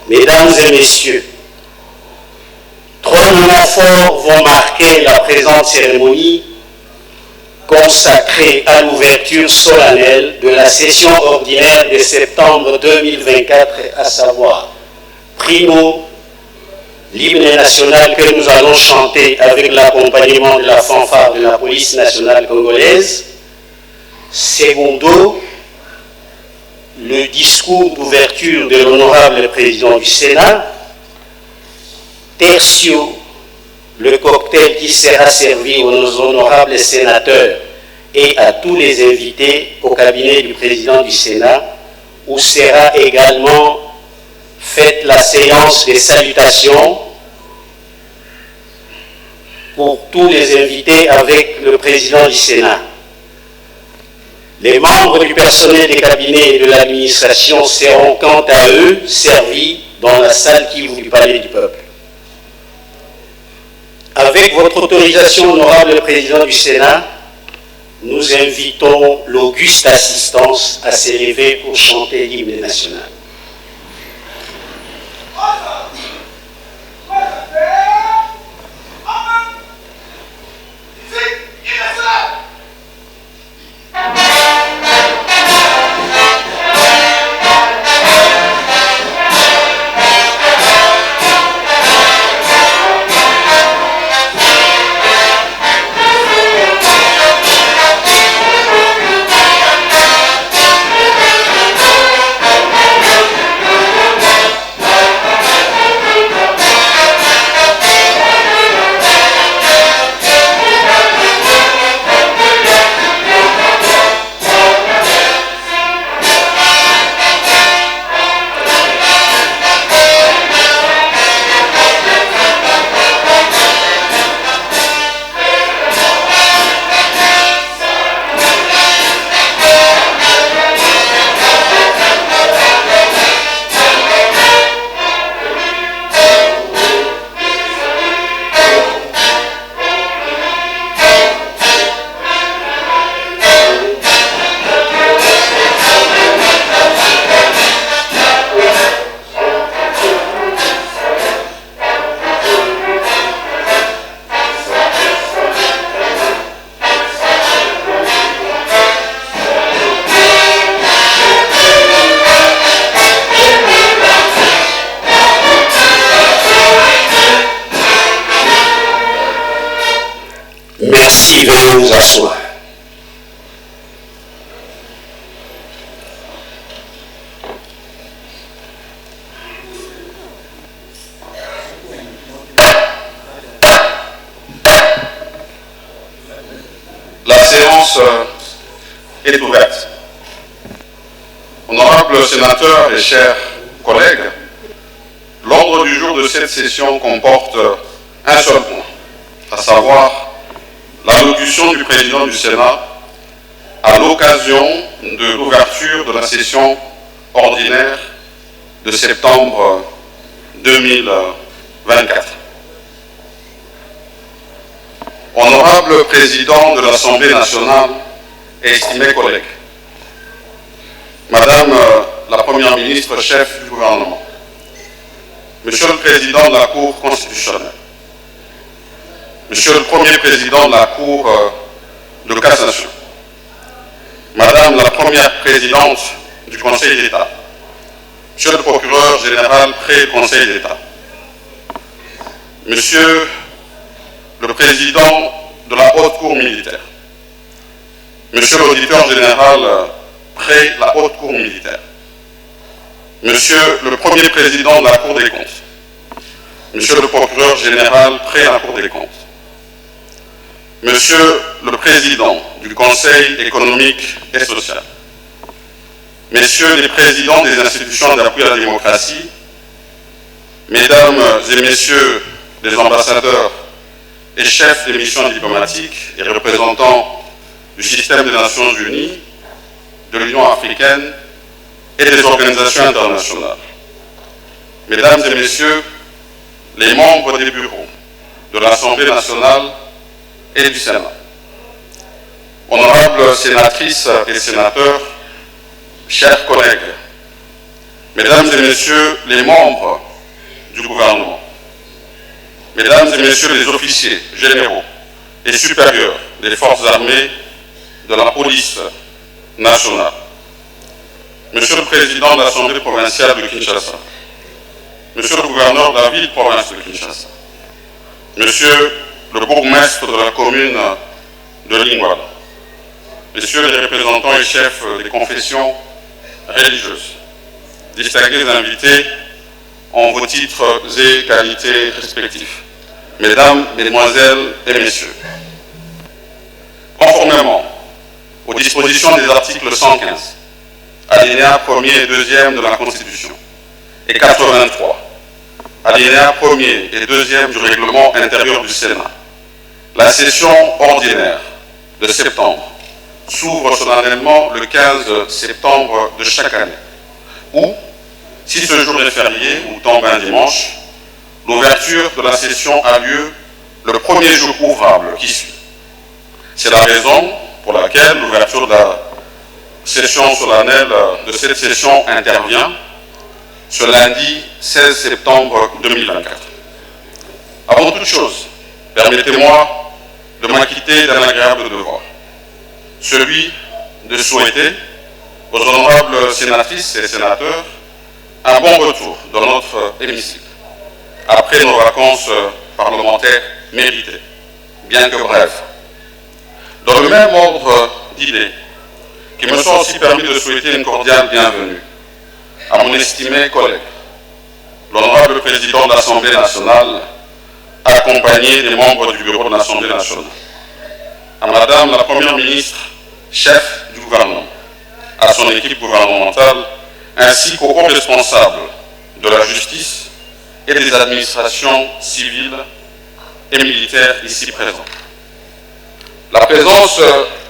S4: Mesdames et Messieurs, 3 moments forts vont marquer la présente cérémonie consacrée à l'ouverture solennelle de la session ordinaire de septembre 2024, à savoir, primo, l'hymne national que nous allons chanter avec l'accompagnement de la fanfare de la police nationale congolaise, secondo, le discours d'ouverture de l'honorable président du Sénat, tertio, le cocktail qui sera servi aux honorables sénateurs et à tous les invités au cabinet du président du Sénat, où sera également faite la séance des salutations pour tous les invités avec le président du Sénat. Les membres du personnel des cabinets et de l'administration seront quant à eux servis dans la salle qui ouvre du Palais du Peuple. Avec votre autorisation, honorable président du Sénat, nous invitons l'auguste assistance à s'élever pour chanter l'hymne national. Merci, veuillez vous asseoir.
S5: La séance est ouverte. Honorables sénateurs et chers collègues, l'ordre du jour de cette session comporte un seul point, à savoir l'allocution du président du Sénat à l'occasion de l'ouverture de la session ordinaire de septembre 2024. Honorable Président de l'Assemblée nationale et estimés collègues, Madame la Première ministre, chef du gouvernement, Monsieur le Président de la Cour constitutionnelle, Monsieur le Premier Président de la Cour de cassation, Madame la Première Présidente du Conseil d'État, Monsieur le Procureur général près du Conseil d'État, Monsieur le Président de la Haute Cour militaire, Monsieur l'Auditeur général près la Haute Cour militaire, Monsieur le Premier Président de la Cour des comptes, Monsieur le Procureur général près la Cour des comptes, Monsieur le Président du Conseil économique et social, Messieurs les Présidents des institutions d'appui à la démocratie, Mesdames et Messieurs les ambassadeurs et chefs des missions diplomatiques et représentants du système des Nations Unies, de l'Union africaine et des organisations internationales. Mesdames et Messieurs, les membres des bureaux de l'Assemblée nationale et du Sénat. Honorables sénatrices et sénateurs, chers collègues, Mesdames et Messieurs les membres du gouvernement, Mesdames et Messieurs les officiers généraux et supérieurs des forces armées, de la police nationale, Monsieur le Président de l'Assemblée provinciale de Kinshasa, Monsieur le gouverneur de la ville-province de Kinshasa, Monsieur le bourgmestre de la commune de Lingwala, Messieurs les représentants et chefs des confessions religieuses, distingués invités en vos titres et qualités respectifs, Mesdames, Mesdemoiselles et Messieurs, conformément aux dispositions des articles 115, alinéas 1er et 2e de la Constitution, et 83, alinéas 1er et 2e du règlement intérieur du Sénat, la session ordinaire de septembre s'ouvre solennellement le 15 septembre de chaque année, ou, si ce jour est férié ou tombe un dimanche, l'ouverture de la session a lieu le premier jour ouvrable qui suit. C'est la raison pour laquelle l'ouverture de la session solennelle de cette session intervient ce lundi 16 septembre 2024. Avant toute chose, permettez-moi de m'acquitter d'un agréable devoir, celui de souhaiter aux honorables sénatrices et sénateurs un bon retour dans notre hémicycle, après nos vacances parlementaires méritées, bien que brèves. Dans le même ordre d'idées, qu'il me soit aussi permis de souhaiter une cordiale bienvenue à mon estimé collègue, l'honorable président de l'Assemblée nationale, accompagné des membres du bureau de l'Assemblée nationale, à Madame la Première ministre, chef du gouvernement, à son équipe gouvernementale, ainsi qu'aux hauts responsables de la justice et des administrations civiles et militaires ici présents. La présence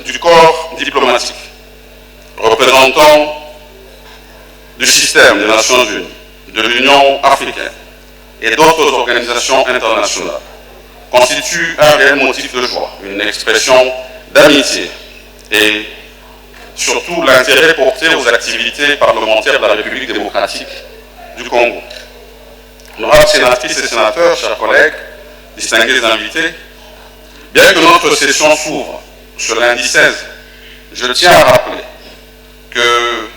S5: du corps diplomatique, représentant du système des Nations Unies, de l'Union africaine et d'autres organisations internationales constitue un réel motif de joie, une expression d'amitié et surtout l'intérêt porté aux activités parlementaires de la République démocratique du Congo. Honorables sénatrices et sénateurs, chers collègues, distingués invités, bien que notre session s'ouvre ce lundi 16, je tiens à rappeler que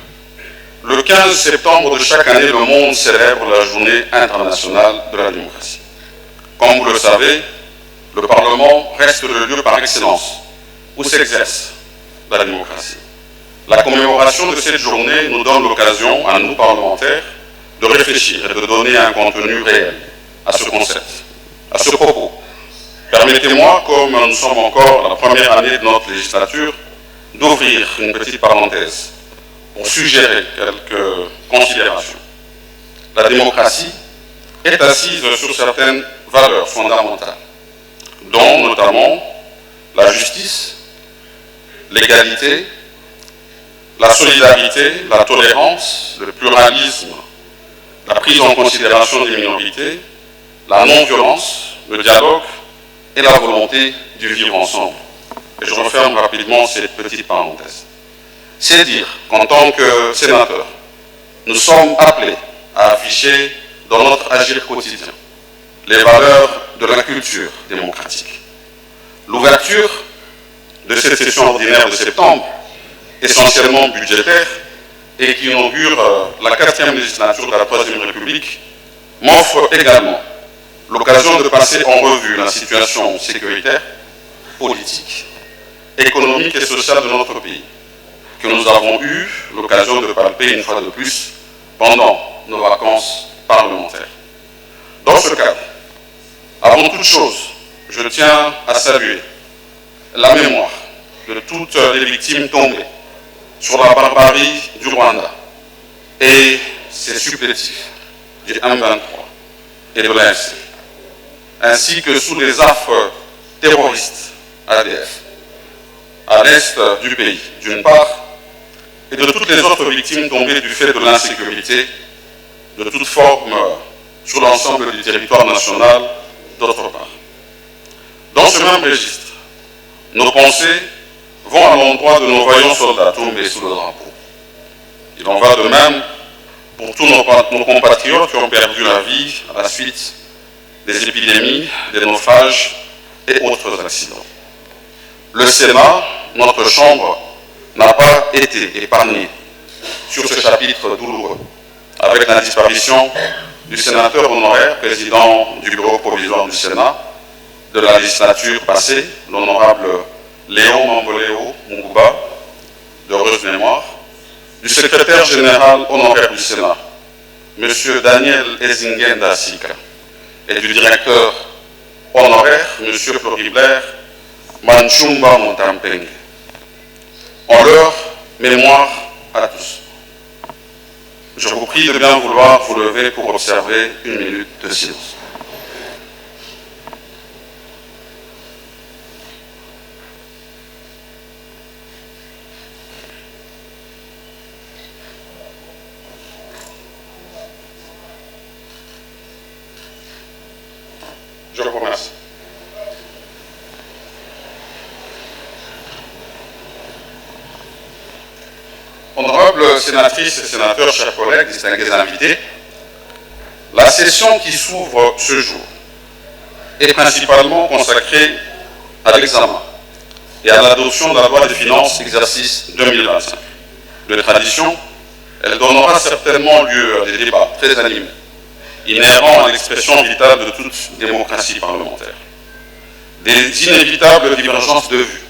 S5: le 15 septembre de chaque année, le monde célèbre la Journée internationale de la démocratie. Comme vous le savez, le Parlement reste le lieu par excellence où s'exerce la démocratie. La commémoration de cette journée nous donne l'occasion, à nous parlementaires, de réfléchir et de donner un contenu réel à ce concept, à ce propos. Permettez-moi, comme nous sommes encore la première année de notre législature, d'ouvrir une petite parenthèse pour suggérer quelques considérations. La démocratie est assise sur certaines valeurs fondamentales, dont notamment la justice, l'égalité, la solidarité, la tolérance, le pluralisme, la prise en considération des minorités, la non-violence, le dialogue et la volonté du vivre ensemble. Et je referme rapidement cette petite parenthèse. C'est dire qu'en tant que sénateur, nous sommes appelés à afficher dans notre agir quotidien les valeurs de la culture démocratique. L'ouverture de cette session ordinaire de septembre, essentiellement budgétaire, et qui inaugure la 4e législature de la 3e République, m'offre également l'occasion de passer en revue la situation sécuritaire, politique, économique et sociale de notre pays, que nous avons eu l'occasion de palper une fois de plus pendant nos vacances parlementaires. Dans ce cadre, avant toute chose, je tiens à saluer la mémoire de toutes les victimes tombées sur la barbarie du Rwanda et ses supplétifs du M23 et de l'AFC, ainsi que sous les affres terroristes ADF à l'est du pays, d'une part, et de toutes les autres victimes tombées du fait de l'insécurité de toute forme sur l'ensemble du territoire national, d'autre part. Dans ce même registre, nos pensées vont à l'endroit de nos vaillants soldats tombés sous le drapeau. Il en va de même pour tous nos compatriotes qui ont perdu la vie à la suite des épidémies, des naufrages et autres accidents. Le Sénat, notre Chambre, n'a pas été épargné sur ce chapitre douloureux, avec la disparition du sénateur honoraire, président du bureau provisoire du Sénat, de la législature passée, l'honorable Léon Mamboléo Mungouba, d'heureuse mémoire, du secrétaire général honoraire du Sénat, M. Daniel Ezingenda Sika, et du directeur honoraire, M. Floribert Manchumba Montampeng. En leur mémoire à tous, je vous prie de bien vouloir vous lever pour observer une minute de silence. Je vous remercie. Honorables sénatrices et sénateurs, chers collègues, distingués invités, la session qui s'ouvre ce jour est principalement consacrée à l'examen et à l'adoption de la loi des finances exercice 2025. De tradition, elle donnera certainement lieu à des débats très animés, inhérents à l'expression vitale de toute démocratie parlementaire. Des inévitables divergences de vues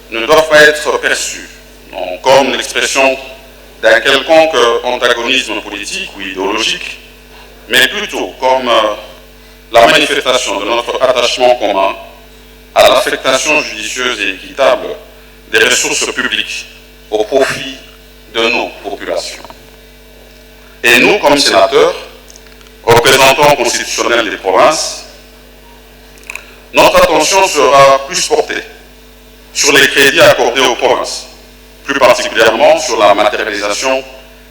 S5: ne doivent pas être perçues non comme l'expression d'un quelconque antagonisme politique ou idéologique, mais plutôt comme la manifestation de notre attachement commun à l'affectation judicieuse et équitable des ressources publiques au profit de nos populations. Et nous, comme sénateurs, représentants constitutionnels des provinces, notre attention sera plus portée sur les crédits accordés aux provinces, plus particulièrement sur la matérialisation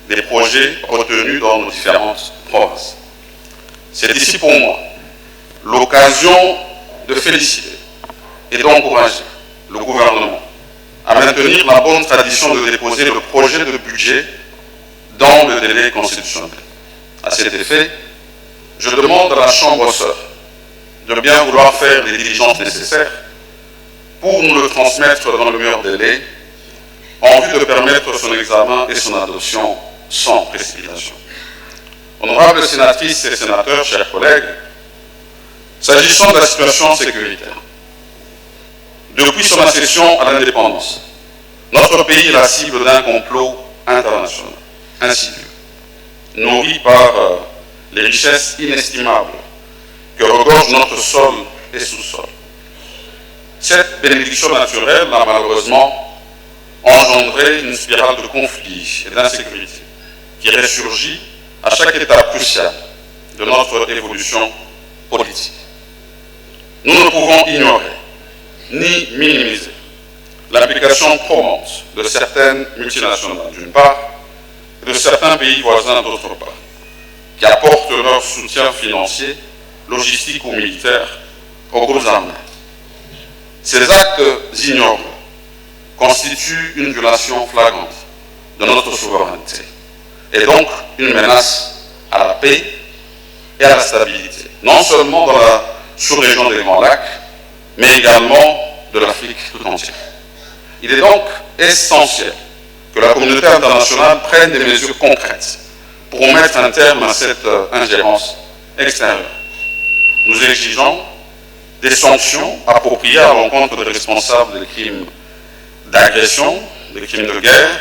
S5: des projets retenus dans nos différentes provinces. C'est ici pour moi l'occasion de féliciter et d'encourager le gouvernement à maintenir la bonne tradition de déposer le projet de budget dans le délai constitutionnel. À cet effet, je demande à la Chambre sœur de bien vouloir faire les diligences nécessaires pour nous le transmettre dans le meilleur délai en vue de permettre son examen et son adoption sans précipitation. Honorables sénatrices et sénateurs, chers collègues, s'agissant de la situation sécuritaire, depuis son accession à l'indépendance, notre pays est la cible d'un complot international, insidieux, nourri par les richesses inestimables que regorge notre sol et sous-sol. Cette bénédiction naturelle a malheureusement engendré une spirale de conflits et d'insécurité qui ressurgit à chaque étape cruciale de notre évolution politique. Nous ne pouvons ignorer ni minimiser l'implication probante de certaines multinationales d'une part et de certains pays voisins d'autre part, qui apportent leur soutien financier, logistique ou militaire aux groupes armés. Ces actes ignorés constituent une violation flagrante de notre souveraineté et donc une menace à la paix et à la stabilité, non seulement dans la sous-région des Grands Lacs, mais également de l'Afrique tout entière. Il est donc essentiel que la communauté internationale prenne des mesures concrètes pour mettre un terme à cette ingérence extérieure. Nous exigeons des sanctions appropriées à l'encontre des responsables des crimes d'agression, des crimes de guerre,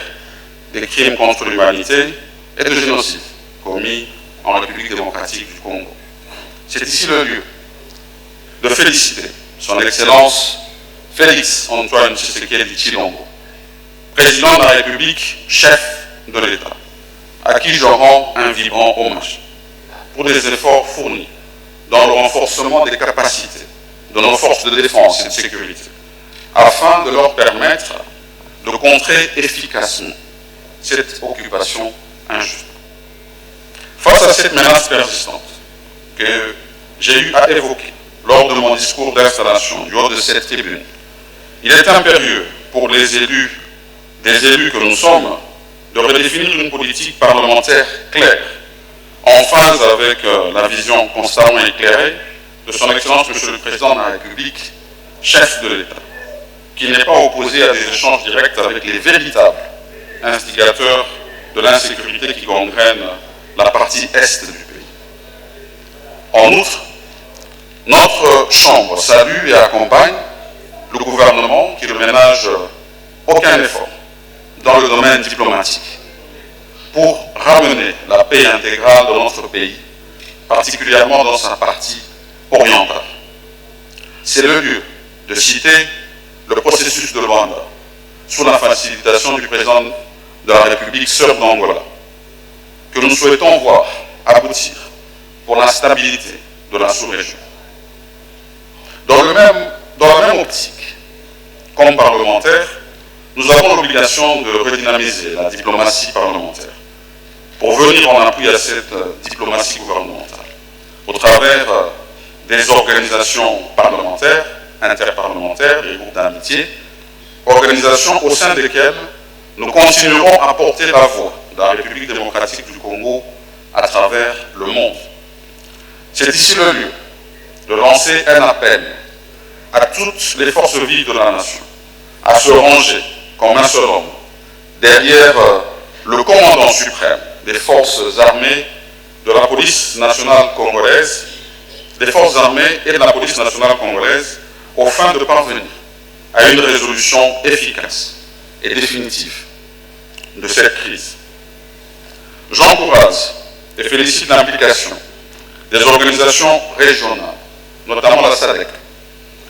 S5: des crimes contre l'humanité et de génocide commis en République démocratique du Congo. C'est ici le lieu de féliciter son Excellence Félix Antoine Tshisekedi Tshilombo, président de la République, chef de l'État, à qui je rends un vibrant hommage pour les efforts fournis dans le renforcement des capacités de nos forces de défense et de sécurité, afin de leur permettre de contrer efficacement cette occupation injuste. Face à cette menace persistante que j'ai eu à évoquer lors de mon discours d'installation du haut de cette tribune, il est impérieux pour des élus que nous sommes, de redéfinir une politique parlementaire claire, en phase avec la vision constamment éclairée de son Excellence Monsieur le Président de la République, chef de l'État, qui n'est pas opposé à des échanges directs avec les véritables instigateurs de l'insécurité qui gangrène la partie est du pays. En outre, notre Chambre salue et accompagne le gouvernement qui ne ménage aucun effort dans le domaine diplomatique pour ramener la paix intégrale de notre pays, particulièrement dans sa partie orientale. C'est le lieu de citer le processus de Luanda, sous la facilitation du président de la République, Sœur d'Angola, que nous souhaitons voir aboutir pour la stabilité de la sous-région. Dans la même optique, comme parlementaires, nous avons l'obligation de redynamiser la diplomatie parlementaire pour venir en appui à cette diplomatie gouvernementale au travers des organisations parlementaires, interparlementaires, des groupes d'amitié, organisations au sein desquelles nous continuerons à porter la voix de la République démocratique du Congo à travers le monde. C'est ici le lieu de lancer un appel à toutes les forces vives de la nation à se ranger comme un seul homme derrière le commandant suprême des forces armées de la police nationale congolaise, des forces armées et de la police nationale congolaise, aux fins de parvenir à une résolution efficace et définitive de cette crise. J'encourage et félicite l'implication des organisations régionales, notamment la SADC,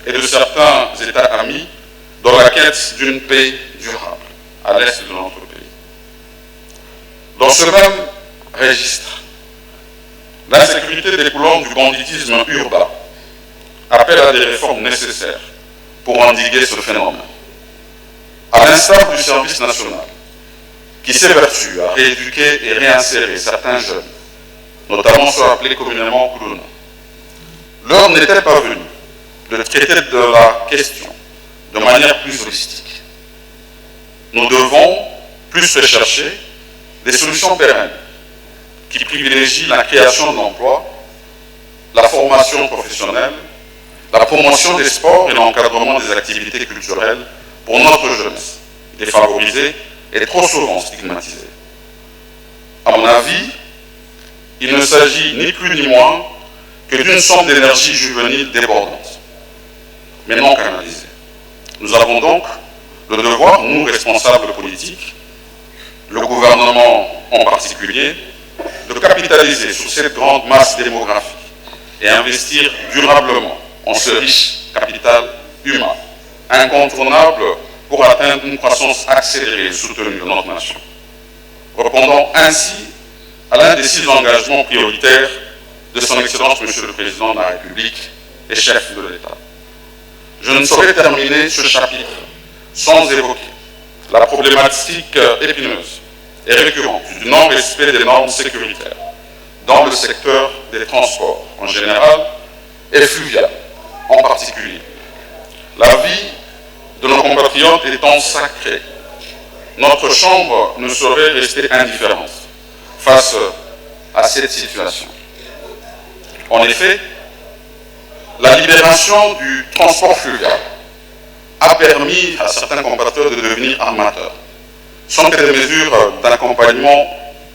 S5: et de certains États amis dans la quête d'une paix durable à l'est de notre pays. Dans ce même registre, l'insécurité découlant du banditisme urbain appelle à des réformes nécessaires pour endiguer ce phénomène. À l'instar du service national, qui s'évertue à rééduquer et réinsérer certains jeunes, notamment ceux appelés communément Kuluna, l'heure n'est-elle pas venue de traiter de la question de manière plus holistique? Nous devons plus rechercher des solutions pérennes qui privilégient la création d'emplois, la formation professionnelle, la promotion des sports et l'encadrement des activités culturelles pour notre jeunesse, défavorisée et trop souvent stigmatisée. À mon avis, il ne s'agit ni plus ni moins que d'une somme d'énergie juvénile débordante, mais non canalisée. Nous avons donc le devoir, nous responsables politiques, le gouvernement en particulier, de capitaliser sur cette grande masse démographique et investir durablement en ce riche capital humain, incontournable pour atteindre une croissance accélérée et soutenue de notre nation, répondant ainsi à l'un des 6 engagements prioritaires de son Excellence Monsieur le Président de la République et chef de l'État. Je ne saurais terminer ce chapitre sans évoquer la problématique épineuse et récurrente du non-respect des normes sécuritaires dans le secteur des transports en général et fluvial en particulier. La vie de nos compatriotes étant sacrée, notre Chambre ne saurait rester indifférente face à cette situation. En effet, la libération du transport fluvial a permis à certains compatriotes de devenir armateurs, sans que des mesures d'accompagnement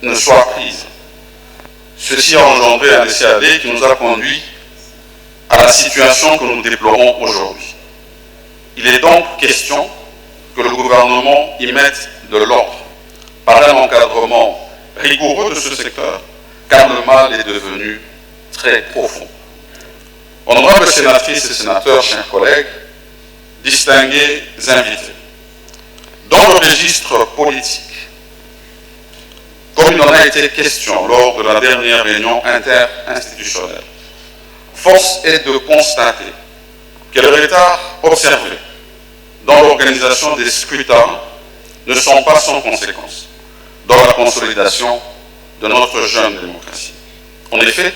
S5: ne soient prises. Ceci a engendré un laisser-aller qui nous a conduit à la situation que nous déplorons aujourd'hui. Il est donc question que le gouvernement y mette de l'ordre par un encadrement rigoureux de ce secteur, car le mal est devenu très profond. Honorables sénatrices et sénateurs, chers collègues, distingués invités, dans le registre politique, comme il en a été question lors de la dernière réunion interinstitutionnelle, force est de constater que les retards observés dans l'organisation des scrutins ne sont pas sans conséquence dans la consolidation de notre jeune démocratie. En effet,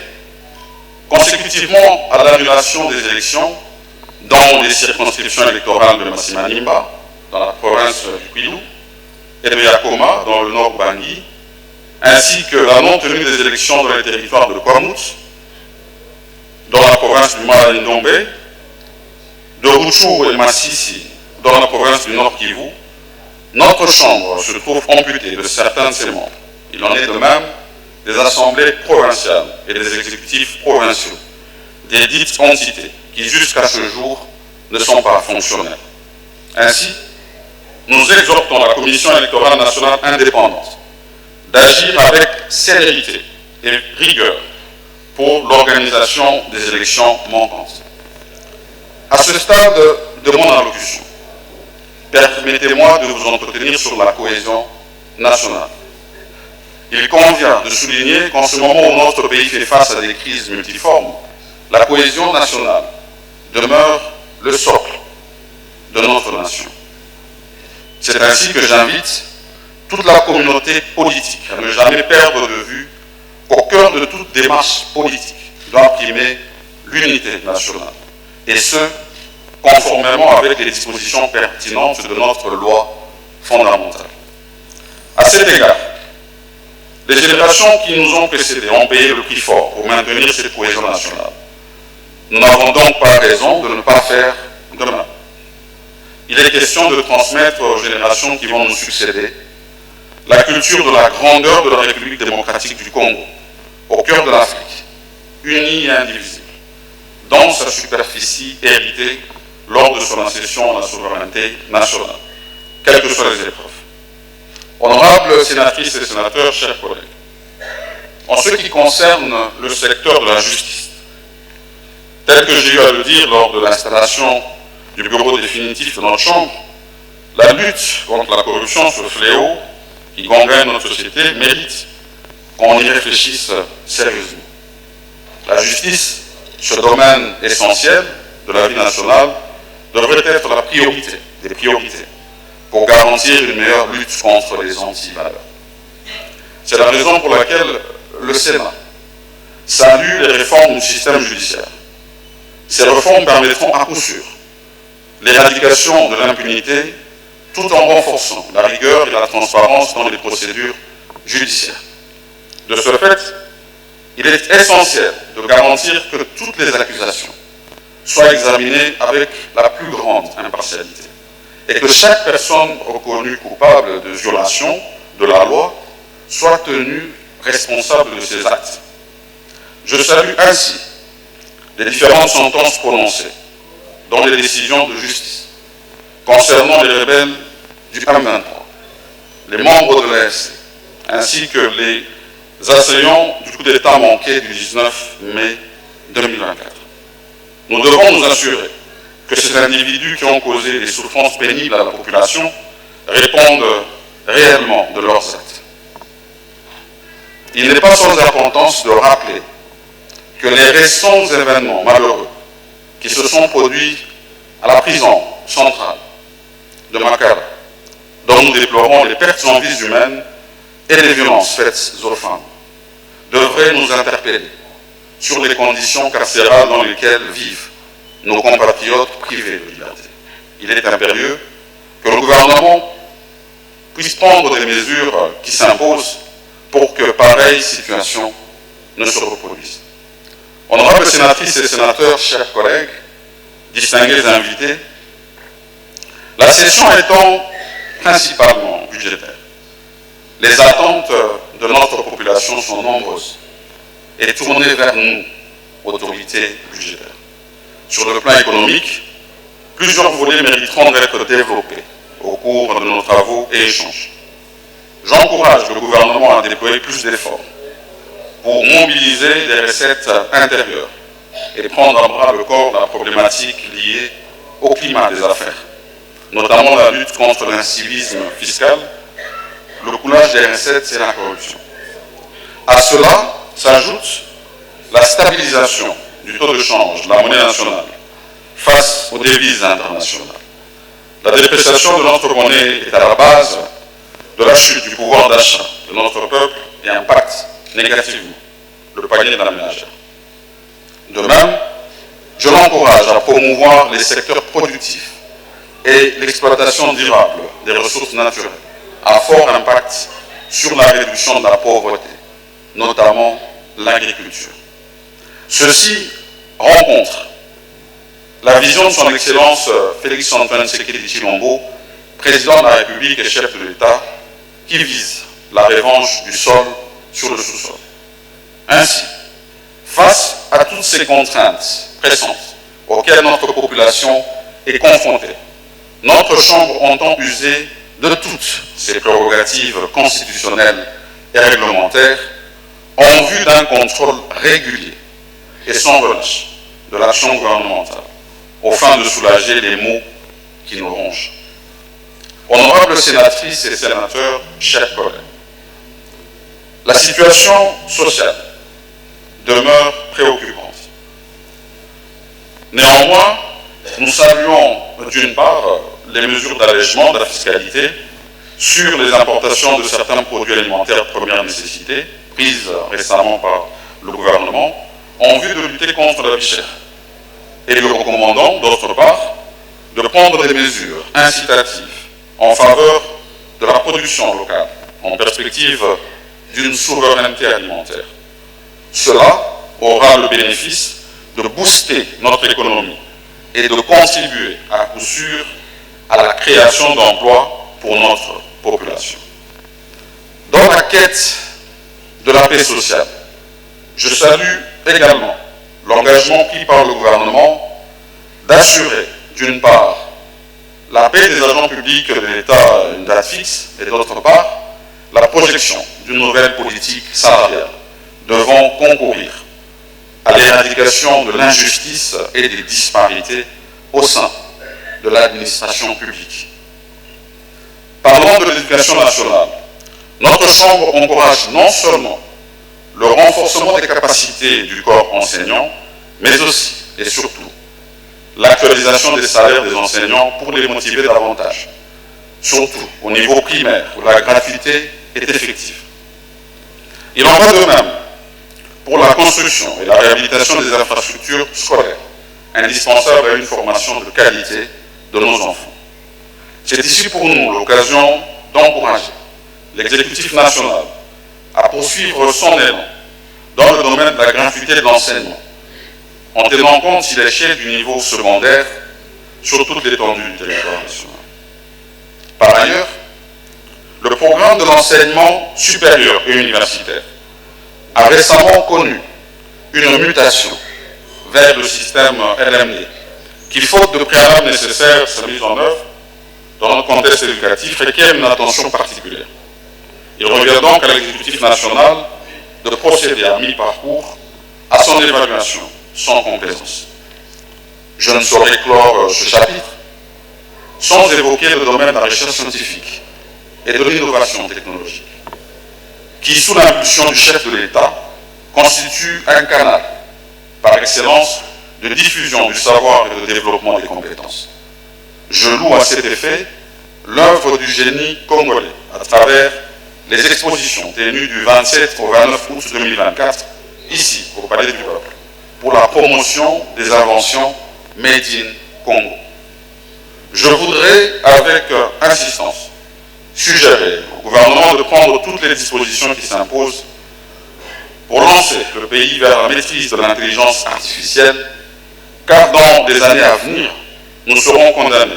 S5: consécutivement à l'annulation des élections dans les circonscriptions électorales de Massimanimba, dans la province du Kwilu, et de Yakoma, dans le nord Bangui, ainsi que la non-tenue des élections dans les territoires de Kwamut, dans la province du Mala-Ndombe, de Rutshuru et Massissi, dans la province du Nord Kivu, notre Chambre se trouve amputée de certains de ses membres. Il en est de même des assemblées provinciales et des exécutifs provinciaux, des dites entités qui jusqu'à ce jour ne sont pas fonctionnelles. Ainsi, nous exhortons la Commission électorale nationale indépendante d'agir avec célérité et rigueur pour l'organisation des élections manquantes. À ce stade de mon allocution, permettez-moi de vous entretenir sur la cohésion nationale. Il convient de souligner qu'en ce moment où notre pays fait face à des crises multiformes, la cohésion nationale demeure le socle de notre nation. C'est ainsi que j'invite toute la communauté politique à ne jamais perdre de vue qu'au cœur de toute démarche politique doit primer l'unité nationale, et ce, conformément avec les dispositions pertinentes de notre loi fondamentale. À cet égard, les générations qui nous ont précédés ont payé le prix fort pour maintenir cette cohésion nationale. Nous n'avons donc pas raison de ne pas faire de même. Il est question de transmettre aux générations qui vont nous succéder la culture de la grandeur de la République démocratique du Congo, au cœur de l'Afrique, unie et indivisible, dans sa superficie héritée lors de son accession à la souveraineté nationale, quelles que soient les épreuves. Honorables sénatrices et sénateurs, chers collègues, en ce qui concerne le secteur de la justice, tel que j'ai eu à le dire lors de l'installation du bureau définitif de notre Chambre, la lutte contre la corruption, ce fléau qui gangrène notre société, mérite qu'on y réfléchisse sérieusement. La justice, ce domaine essentiel de la vie nationale, devrait être la priorité des priorités pour garantir une meilleure lutte contre les anti-valeurs. C'est la raison pour laquelle le Sénat salue les réformes du système judiciaire. Ces réformes permettront à coup sûr l'éradication de l'impunité tout en renforçant la rigueur et la transparence dans les procédures judiciaires. De ce fait, il est essentiel de garantir que toutes les accusations soient examinées avec la plus grande impartialité et que chaque personne reconnue coupable de violation de la loi soit tenue responsable de ses actes. Je salue ainsi les différentes sentences prononcées dans les décisions de justice concernant les rebelles du M23, les membres de l'ESC, ainsi que les assaillants du coup d'État manqué du 19 mai 2024. Nous devons nous assurer que ces individus qui ont causé des souffrances pénibles à la population répondent réellement de leurs actes. Il n'est pas sans importance de rappeler que les récents événements malheureux qui se sont produits à la prison centrale de Makala, dont nous déplorons les pertes en vies humaines et les violences faites aux femmes, devrait nous interpeller sur les conditions carcérales dans lesquelles vivent nos compatriotes privés de liberté. Il est impérieux que le gouvernement puisse prendre des mesures qui s'imposent pour que pareille situation ne se reproduise. Honorables sénatrices et sénateurs, chers collègues, distingués invités, la session étant principalement budgétaire, les attentes de notre population sont nombreuses et tournées vers nous, autorités budgétaires. Sur le plan économique, plusieurs volets mériteront d'être développés au cours de nos travaux et échanges. J'encourage le gouvernement à déployer plus d'efforts pour mobiliser des recettes intérieures et prendre à bras le corps la problématique liée au climat des affaires, notamment la lutte contre l'incivisme fiscal, le coulage des recettes et la corruption. À cela s'ajoute la stabilisation du taux de change de la monnaie nationale face aux devises internationales. La dépréciation de notre monnaie est à la base de la chute du pouvoir d'achat de notre peuple et impacte négativement le panier de la ménagère. De même, je l'encourage à promouvoir les secteurs productifs et l'exploitation durable des ressources naturelles à fort impact sur la réduction de la pauvreté, notamment l'agriculture. Ceci rencontre la vision de son Excellence Félix-Antoine Tshisekedi Tshilombo, président de la République et chef de l'État, qui vise la revanche du sol sur le sous-sol. Ainsi, face à toutes ces contraintes pressantes auxquelles notre population est confrontée, notre Chambre entend user de toutes ses prérogatives constitutionnelles et réglementaires en vue d'un contrôle régulier et sans relâche de l'action gouvernementale, aux fins de soulager les maux qui nous rongent. Honorables sénatrices et sénateurs, chers collègues, la situation sociale demeure préoccupante. Néanmoins, nous saluons d'une part les mesures d'allègement de la fiscalité sur les importations de certains produits alimentaires de première nécessité prises récemment par le gouvernement en vue de lutter contre la vie chère. Et lui recommandons, d'autre part, de prendre des mesures incitatives en faveur de la production locale, en perspective d'une souveraineté alimentaire. Cela aura le bénéfice de booster notre économie et de contribuer à coup sûr à la création d'emplois pour notre population. Dans la quête de la paix sociale, je salue également l'engagement pris par le gouvernement d'assurer, d'une part, la paix des agents publics de l'État à une date fixe, et d'autre part, la projection d'une nouvelle politique salariale devant concourir à l'éradication de l'injustice et des disparités au sein de l'administration publique. Parlant de l'éducation nationale, notre Chambre encourage non seulement le renforcement des capacités du corps enseignant, mais aussi et surtout l'actualisation des salaires des enseignants pour les motiver davantage, surtout au niveau primaire où la gratuité est effective. Il en va de même pour la construction et la réhabilitation des infrastructures scolaires, indispensables à une formation de qualité de nos enfants. C'est ici pour nous l'occasion d'encourager l'exécutif national à poursuivre son élan dans le domaine de la gratuité de l'enseignement, en tenant compte, s'il est cher, du niveau secondaire sur toute l'étendue du territoire national. Par ailleurs, le programme de l'enseignement supérieur et universitaire a récemment connu une mutation vers le système LMD, qui, faute de préalable nécessaire à sa mise en œuvre dans notre contexte éducatif, requiert une attention particulière. Il revient donc à l'exécutif national de procéder à mi-parcours à son évaluation sans complaisance. Je ne saurais clore ce chapitre sans évoquer le domaine de la recherche scientifique et de l'innovation technologique, qui, sous l'impulsion du chef de l'État, constitue un canal par excellence de diffusion du savoir et de développement des compétences. Je loue à cet effet l'œuvre du génie congolais à travers les expositions tenues du 27 au 29 août 2024, ici, au Palais du Peuple, pour la promotion des inventions Made in Congo. Je voudrais, avec insistance, suggérer au gouvernement de prendre toutes les dispositions qui s'imposent pour lancer le pays vers la maîtrise de l'intelligence artificielle, car dans des années à venir, nous serons condamnés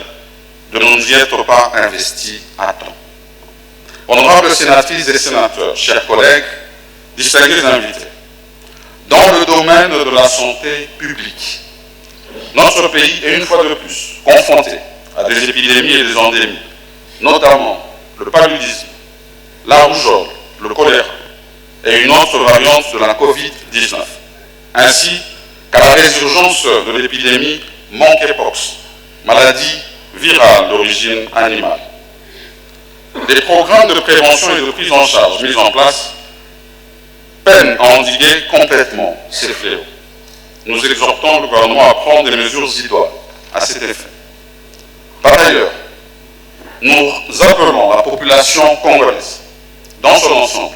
S5: de ne nous y être pas investis à temps. Honorables sénatrices et sénateurs, chers collègues, distingués invités, dans le domaine de la santé publique, notre pays est une fois de plus confronté à des épidémies et des endémies, notamment le paludisme, la rougeole, le choléra et une autre variante de la Covid-19, ainsi qu'à la résurgence de l'épidémie monkeypox, maladie virale d'origine animale. Des programmes de prévention et de prise en charge mis en place peinent à endiguer complètement ces fléaux. Nous exhortons le gouvernement à prendre des mesures idoines à cet effet. Par ailleurs, nous appelons la population congolaise, dans son ensemble,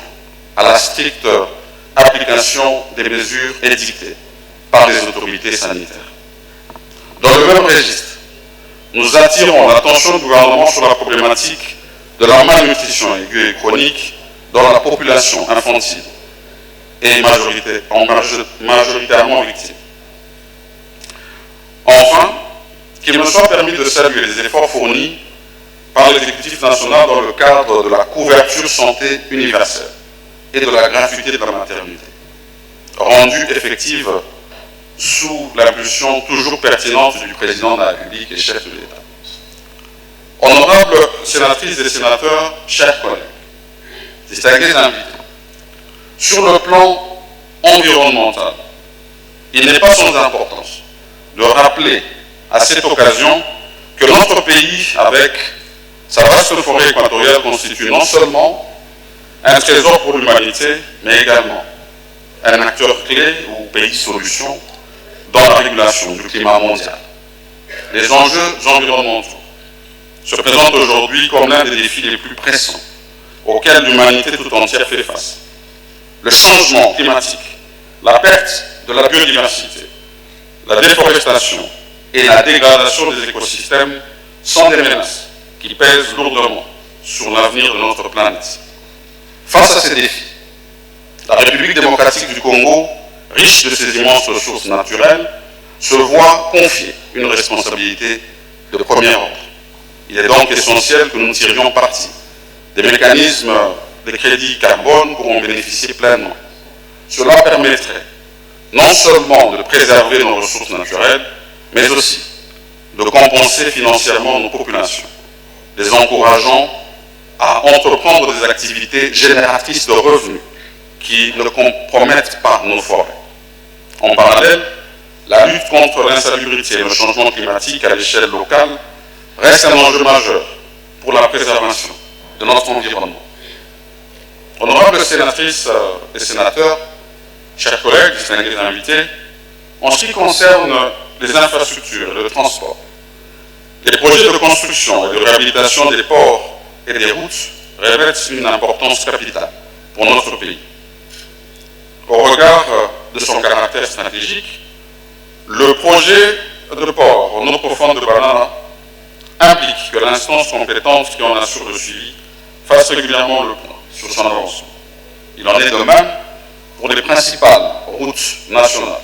S5: à la stricte application des mesures édictées par les autorités sanitaires. Dans le même registre, nous attirons l'attention du gouvernement sur la problématique de la malnutrition aiguë et chronique dans la population infantile et majoritairement victime. Enfin, qu'il me soit permis de saluer les efforts fournis par l'exécutif national dans le cadre de la couverture santé universelle et de la gratuité de la maternité, rendue effective sous l'impulsion toujours pertinente du président de la République et chef de l'État. Honorables sénatrices et sénateurs, chers collègues, distingués invités, sur le plan environnemental, il n'est pas sans importance de rappeler à cette occasion que notre pays, avec sa vaste forêt équatoriale, constitue non seulement un trésor pour l'humanité, mais également un acteur clé ou pays solution dans la régulation du climat mondial. Les enjeux environnementaux se présentent aujourd'hui comme l'un des défis les plus pressants auxquels l'humanité tout entière fait face. Le changement climatique, la perte de la biodiversité, la déforestation et la dégradation des écosystèmes sont des menaces qui pèsent lourdement sur l'avenir de notre planète. Face à ces défis, la République démocratique du Congo, riche de ses immenses ressources naturelles, se voit confier une responsabilité de premier ordre. Il est donc essentiel que nous tirions parti des mécanismes de crédit carbone pour en bénéficier pleinement. Cela permettrait non seulement de préserver nos ressources naturelles, mais aussi de compenser financièrement nos populations, les encourageant à entreprendre des activités génératrices de revenus qui ne compromettent pas nos forêts. En parallèle, la lutte contre l'insalubrité et le changement climatique à l'échelle locale reste un enjeu majeur pour la préservation de notre environnement. Honorables sénatrices et sénateurs, chers collègues, distingués invités, en ce qui concerne les infrastructures et le transport, les projets de construction et de réhabilitation des ports et des routes revêtent une importance capitale pour notre pays. Au regard de son caractère stratégique, le projet de port en eau profonde de Banana implique que l'instance compétente qui en assure le suivi fasse régulièrement le point sur son avancement. Il en est de même pour les principales routes nationales.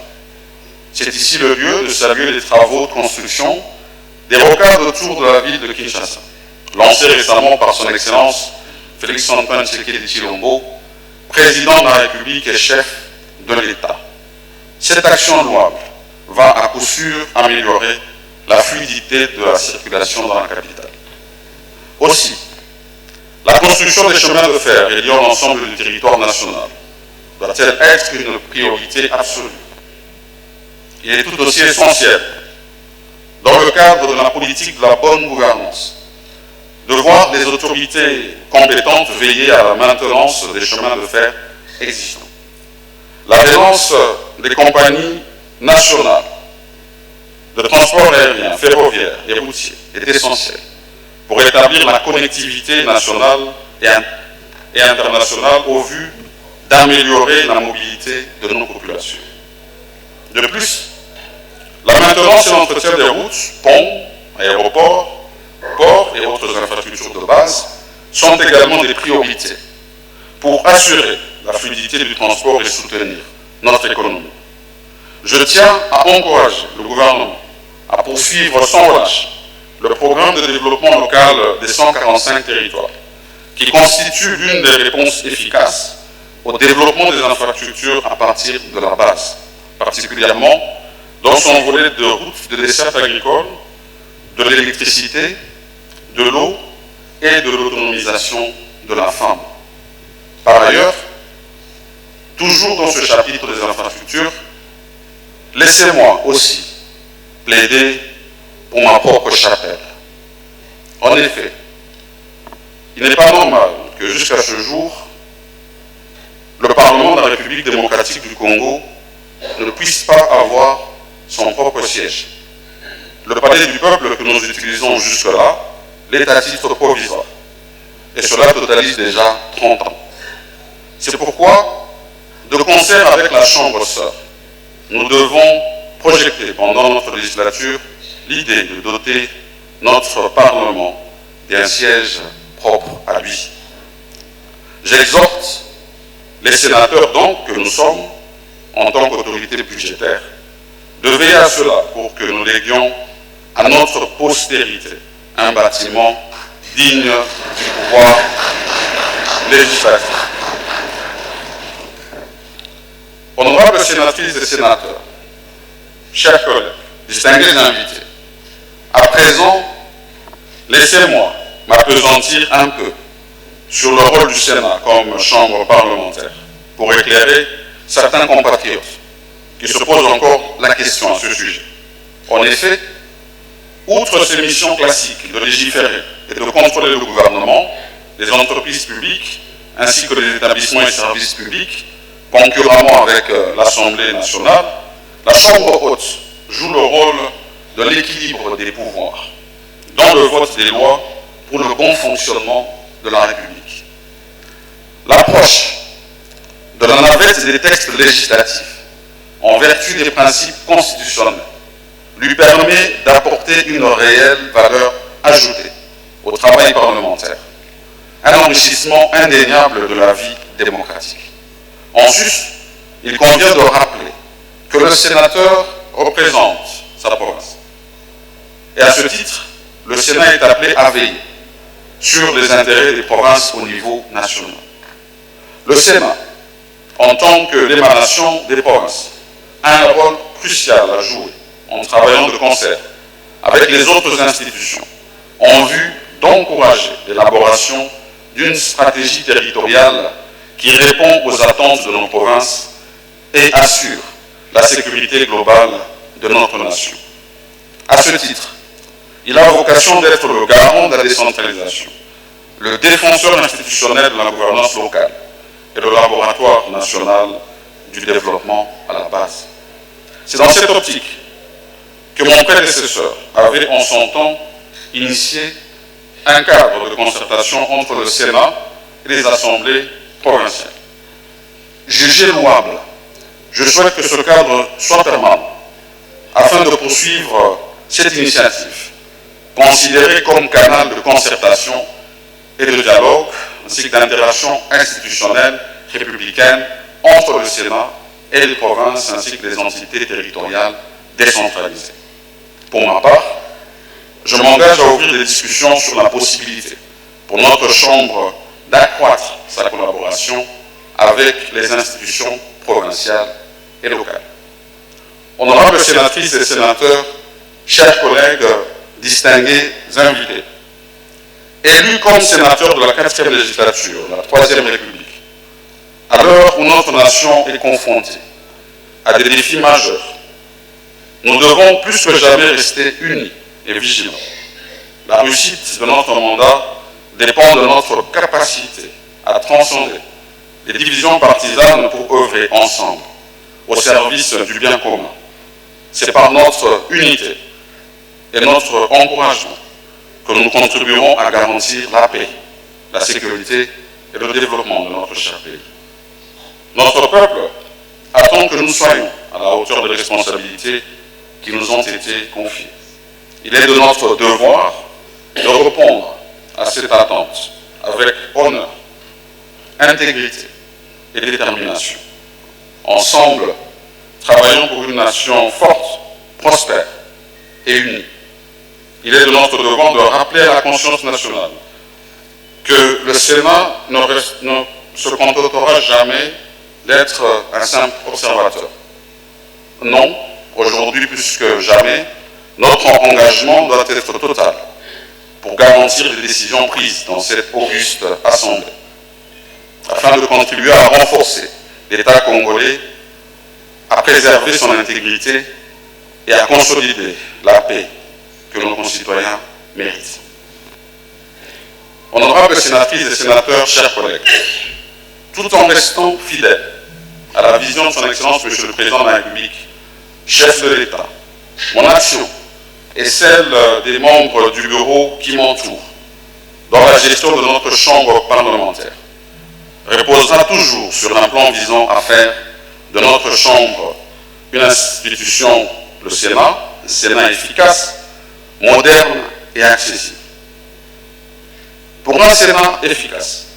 S5: C'est ici le lieu de saluer les travaux de construction des rocades autour de la ville de Kinshasa, lancés récemment par son Excellence Félix-Antoine Tshisekedi Tshilombo, président de la République et chef de l'État. Cette action louable va à coup sûr améliorer la fluidité de la circulation dans la capitale. Aussi, la construction des chemins de fer reliant l'ensemble du territoire national doit-elle être une priorité absolue. Il est tout aussi essentiel, dans le cadre de la politique de la bonne gouvernance, de voir les autorités compétentes veiller à la maintenance des chemins de fer existants. La relance des compagnies nationales de transport aérien, ferroviaire et routier est essentielle pour établir la connectivité nationale et internationale au vu d'améliorer la mobilité de nos populations. De plus, la maintenance et l'entretien des routes, ponts, aéroports, ports et autres infrastructures de base sont également des priorités pour assurer la fluidité du transport et soutenir notre économie. Je tiens à encourager le gouvernement à poursuivre sans relâche le programme de développement local des 145 territoires, qui constitue l'une des réponses efficaces au développement des infrastructures à partir de la base, particulièrement dans son volet de routes de desserte agricole, de l'électricité, de l'eau et de l'autonomisation de la femme. Par ailleurs, toujours dans ce chapitre des infrastructures, laissez-moi aussi plaider pour ma propre chapelle. En effet, il n'est pas normal que jusqu'à ce jour, le Parlement de la République démocratique du Congo ne puisse pas avoir son propre siège. Le palais du peuple que nous utilisons jusque-là l'est à titre provisoire. Et cela totalise déjà 30 ans. C'est pourquoi, de concert avec la Chambre sœur, nous devons projeter pendant notre législature l'idée de doter notre Parlement d'un siège propre à lui. J'exhorte les sénateurs donc que nous sommes, en tant qu'autorité budgétaire, de veiller à cela pour que nous léguions à notre postérité un bâtiment digne du pouvoir législatif. Honorables sénatrices et sénateurs, chers collègues, distingués invités, à présent, laissez-moi m'appesantir un peu sur le rôle du Sénat comme chambre parlementaire pour éclairer certains compatriotes qui se posent encore la question à ce sujet. En effet, outre ses missions classiques de légiférer et de contrôler le gouvernement, les entreprises publiques ainsi que les établissements et services publics, concurremment avec l'Assemblée nationale, la Chambre haute joue le rôle de l'équilibre des pouvoirs dans le vote des lois pour le bon fonctionnement de la République. L'approche de la navette des textes législatifs en vertu des principes constitutionnels lui permet d'apporter une réelle valeur ajoutée au travail parlementaire, un enrichissement indéniable de la vie démocratique. En sus, il convient de rappeler que le sénateur représente sa province. Et à ce titre, le Sénat est appelé à veiller sur les intérêts des provinces au niveau national. Le Sénat, en tant que l'émanation des provinces, a un rôle crucial à jouer en travaillant de concert avec les autres institutions en vue d'encourager l'élaboration d'une stratégie territoriale qui répond aux attentes de nos provinces et assure la sécurité globale de notre nation. À ce titre, il a vocation d'être le garant de la décentralisation, le défenseur institutionnel de la gouvernance locale et le laboratoire national du développement à la base. C'est dans cette optique que mon prédécesseur avait en son temps initié un cadre de concertation entre le Sénat et les assemblées provinciales. Jugé louable, je souhaite que ce cadre soit permanent afin de poursuivre cette initiative, considérée comme canal de concertation et de dialogue, ainsi que d'interaction institutionnelle républicaine entre le Sénat et les provinces, ainsi que les entités territoriales décentralisées. Pour ma part, je m'engage à ouvrir des discussions sur la possibilité pour notre Chambre d'accroître sa collaboration avec les institutions provinciales et locales. Honorables sénatrices et sénateurs, chers collègues, distingués invités, élus comme sénateurs de la 4e législature, la 3e République, à l'heure où notre nation est confrontée à des défis majeurs, nous devons plus que jamais rester unis et vigilants. La réussite de notre mandat dépend de notre capacité à transcender les divisions partisanes pour œuvrer ensemble au service du bien commun. C'est par notre unité et notre encouragement que nous contribuerons à garantir la paix, la sécurité et le développement de notre cher pays. Notre peuple attend que nous soyons à la hauteur des responsabilités qui nous ont été confiées. Il est de notre devoir de répondre à cette attente avec honneur, intégrité et détermination. Ensemble, travaillons pour une nation forte, prospère et unie. Il est de notre devoir de rappeler à la conscience nationale que le Sénat ne se contentera jamais d'être un simple observateur. Non, aujourd'hui plus que jamais, notre engagement doit être total pour garantir les décisions prises dans cette auguste assemblée, afin de contribuer à renforcer l'État congolais, à préserver son intégrité et à consolider la paix que nos concitoyens méritent. Honorables sénatrices et sénateurs, chers collègues, tout en restant fidèles à la vision de son Excellence, Monsieur le Président de la République, chef de l'État, mon action et celle des membres du bureau qui m'entourent dans la gestion de notre chambre parlementaire reposera toujours sur un plan visant à faire de notre chambre une institution, le Sénat efficace, moderne et accessible. Pour un Sénat efficace,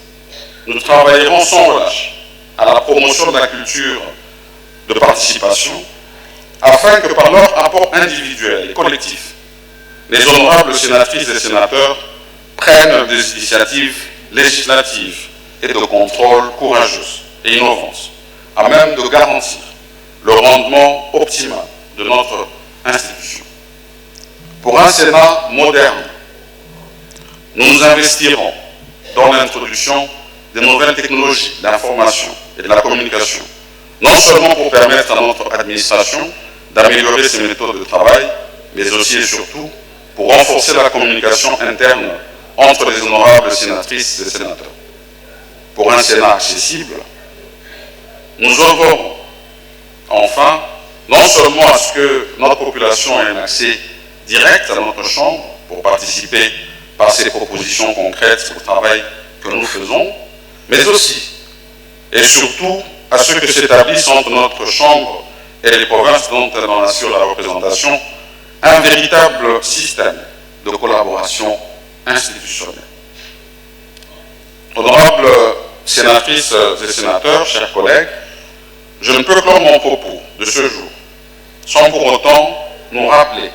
S5: nous travaillerons sans relâche à la promotion de la culture de participation, afin que par leur apport individuel et collectif, les honorables sénatrices et sénateurs prennent des initiatives législatives et de contrôle courageuses et innovantes, à même de garantir le rendement optimal de notre institution. Pour un Sénat moderne, nous nous investirons dans l'introduction des nouvelles technologies de l'information et de la communication, non seulement pour permettre à notre administration d'améliorer ses méthodes de travail, mais aussi et surtout pour renforcer la communication interne entre les honorables sénatrices et sénateurs. Pour un Sénat accessible, nous œuvrerons enfin non seulement à ce que notre population ait un accès direct à notre chambre pour participer par ces propositions concrètes au travail que nous faisons, mais aussi et surtout à ce que s'établisse entre notre chambre et les provinces dont elle en assure la représentation un véritable système de collaboration institutionnelle. Honorables sénatrices et sénateurs, chers collègues, je ne peux clore mon propos de ce jour sans pour autant nous rappeler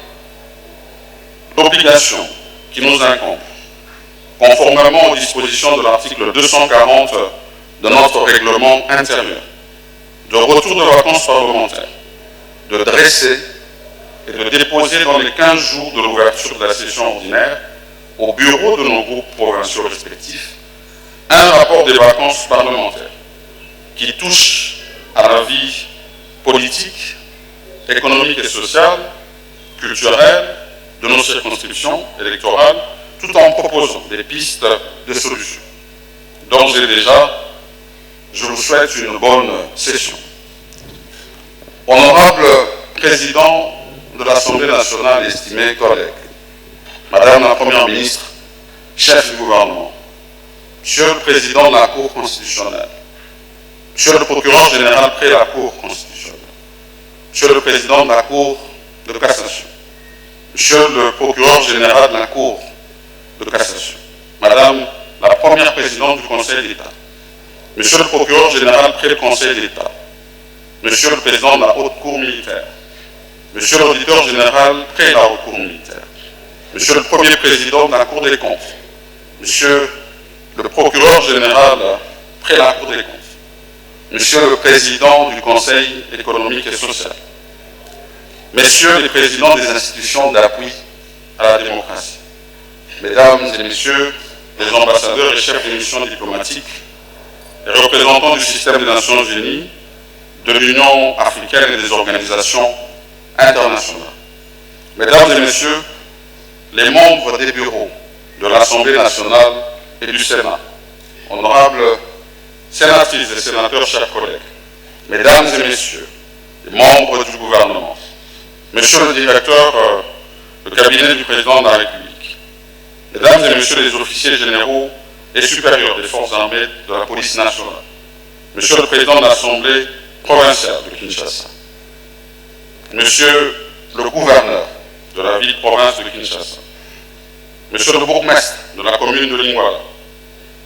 S5: l'obligation qui nous incombe, conformément aux dispositions de l'article 240 de notre règlement intérieur, de retour de vacances parlementaires, de dresser et de déposer dans les 15 jours de l'ouverture de la session ordinaire au bureau de nos groupes provinciaux respectifs un rapport des vacances parlementaires qui touche à la vie politique, économique et sociale, culturelle de nos circonscriptions électorales, tout en proposant des pistes de solutions. D'ores et déjà, je vous souhaite une bonne session. Honorable Président de l'Assemblée nationale, estimés collègues, Madame la Première ministre, chef du gouvernement, Monsieur le Président de la Cour constitutionnelle, Monsieur le Procureur général près la Cour constitutionnelle, Monsieur le Président de la Cour de cassation, Monsieur le Procureur général de la Cour de cassation, Madame la Première Présidente du Conseil d'État, Monsieur le Procureur général près le Conseil d'État, Monsieur le Président de la Haute Cour militaire, Monsieur l'Auditeur général près la Haute Cour militaire, Monsieur le Premier Président de la Cour des comptes, Monsieur le Procureur général près la Cour des comptes, Monsieur le Président du Conseil économique et social, Messieurs les Présidents des institutions d'appui à la démocratie, Mesdames et Messieurs les ambassadeurs et chefs de mission diplomatique, les représentants du système des Nations Unies, de l'Union africaine et des organisations internationales, Mesdames et Messieurs les membres des bureaux de l'Assemblée nationale et du Sénat, honorables sénatrices et sénateurs, chers collègues, Mesdames et Messieurs les membres du gouvernement, Monsieur le directeur du cabinet du Président de la République, Mesdames et Messieurs les officiers généraux et supérieurs des forces armées de la police nationale, Monsieur le Président de l'Assemblée provinciale de Kinshasa, Monsieur le gouverneur de la ville-province de Kinshasa, Monsieur le bourgmestre de la commune de Lingwala,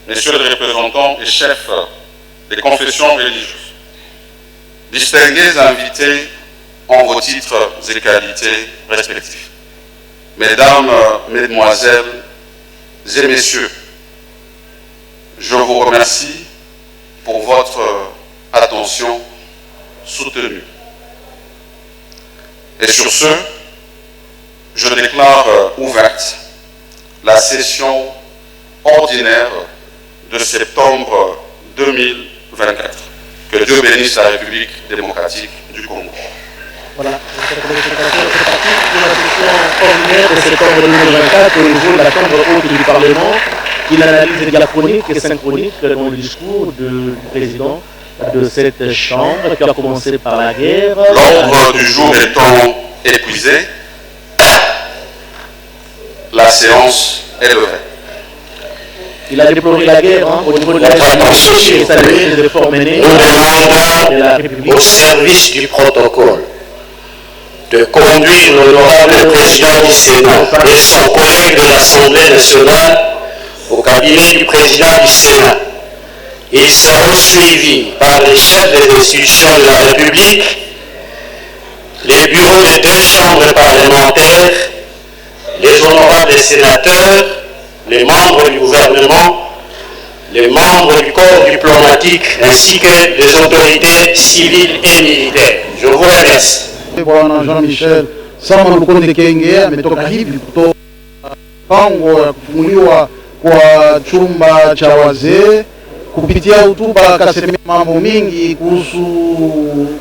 S5: Messieurs les représentants et chefs des confessions religieuses, distingués invités en vos titres et qualités respectifs, Mesdames, Mesdemoiselles et Messieurs, je vous remercie pour votre attention soutenue. Et sur ce, je déclare ouverte la session ordinaire de septembre 2024. Que Dieu bénisse la République démocratique du Congo.
S1: Voilà, c'est parti pour la session ordinaire de septembre 2024 au niveau de la Chambre haute du Parlement, qui l'analyse diachronique et synchronique dans le discours du président de cette Chambre qui a commencé par la guerre.
S5: L'ordre du jour étant épuisé, la séance est levée.
S1: Il a déploré la guerre au niveau de la République et salué les réformes menées de la République.
S4: Au service du protocole de conduire l'honorable président du Sénat et son collègue de l'Assemblée nationale au cabinet du président du Sénat. Ils seront suivis par les chefs des institutions de la République, les bureaux des deux chambres parlementaires, les honorables sénateurs, les membres du gouvernement, les membres du corps diplomatique ainsi que les autorités civiles et militaires. Je vous remercie.
S6: Bwana Jean-Michel Sama Lukonde Kenge ametoka hivi kutoka mpango ya kufunguliwa kwa chumba cha wazee. Kupitia hotuba akasemea mambo mingi kuhusu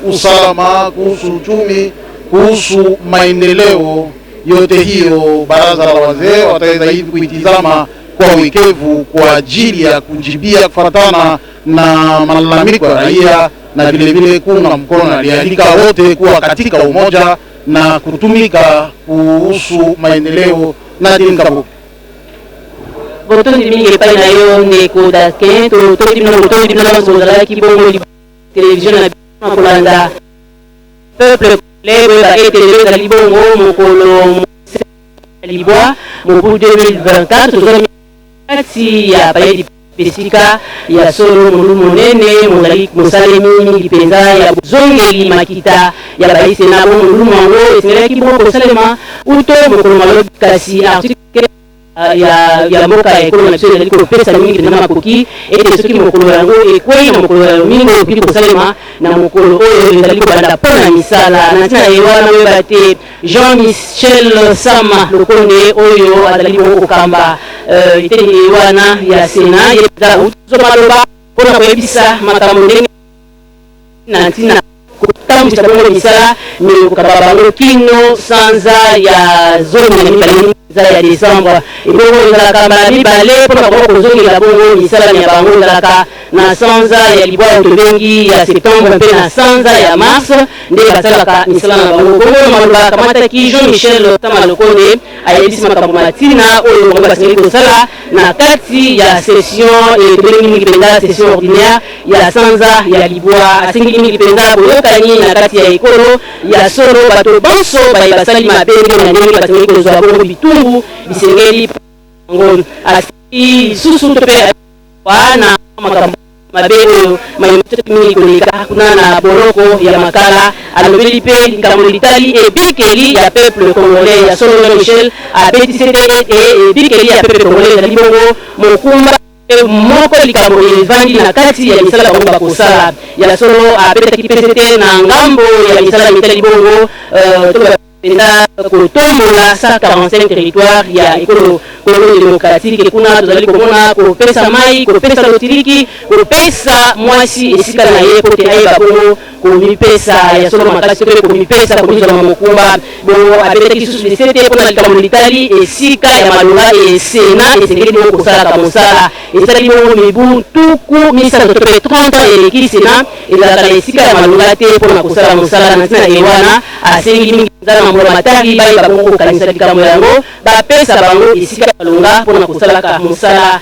S6: usalama, kuhusu uchumi, kuhusu maendeleo. Yote hiyo baraza la wazee wataweza hivi kuitizama kwa wekevu kwa ajili ya kujibia kufuatana na malalamiko ya raia, na vile vile kuunga mkono alialika wote kuwa katika umoja na kutumika kuhusu maendeleo na dinkabu.
S7: Boto ndi mingi pa na yo ndeko Dakin to dimna sozala ki bongo li television na kolanda peuple lebe ba etele za libongo mokolo libwa mobu 2024 tozali kati ya paye pesika ya solo mulu monene mozali mosalemi lipenza ya zongeli makita ya baise na bongo mulu mango esengelaki bongo kosalema uto mokolo malobi kasi article ya mboka ya ekolo na biso ezali kopesa mingi na makoki ete soki mokolo yango ekwei na mokolo ya mingi okili kosalema na mokolo oyo ezali kobanda mpona misala na ntina ye wana oyeba te Jean-Michel Sama Lukonde oyo azali bongo kokamba eteni ye wana ya sena yeza uzomaloba mpona koyebisa makambo ndenge na ntina kotambwisa bongo misala me kokamba bango kino sanza ya zomi na mibale ya décembre ebongo ezalaka mbala mibale mpona bango kozongela bongo misala ya bango ezalaka na sanza ya libwa ya tobengi ya septembre mpe na sanza ya mars nde basalaka misala na bango bongo maloba kamataki Jean-Michel Sama Lukonde ayebisi makambo matina oyo bango basengeli kosala na kati ya session tobengi mingi mpenza session ordinaire ya sanza ya libwa asengeli mingi mpenza boyokani na kati ya ekolo ya solo bato bonso basali mabe na ndenge basengeli kozwa bongo bitumbu bisengeli ngo asi lisusu mpe wana makambo mabe oyo mayemotemi koleka kuna na boroko ya makala alobeli mpe likambo litali ebikeli ya peuple congolais ya solo Michel abetisi ete ebikeli ya peuple congolais ezali bongo mokumba moko likambo evandi na kati ya misala bango bakosala ya solo abetaki mpe ete na ngambo ya misala mitali bongo penda kotombola 145 territoire ya ekolo Congo démocratique kuna tozali komona kopesa mai kopesa lotiliki kopesa mwasi esika na ye pote ayeba bongo komipesa ya solo makasi pe komipesa komizwa mokumba bongo abetaki susu lisete mpona likambo litali esika ya malonga esena esengeli bongo kosalaka mosala esali bongo mibu tuku misala tope 30 eleki sena ezalaka na esika ya malonga te mpona kosala mosala na ntina ewana asengi mingi za na mbula matari bayeba bongo kanisa likambo yango bapesa bango esika balonga mpona kosalaka mosala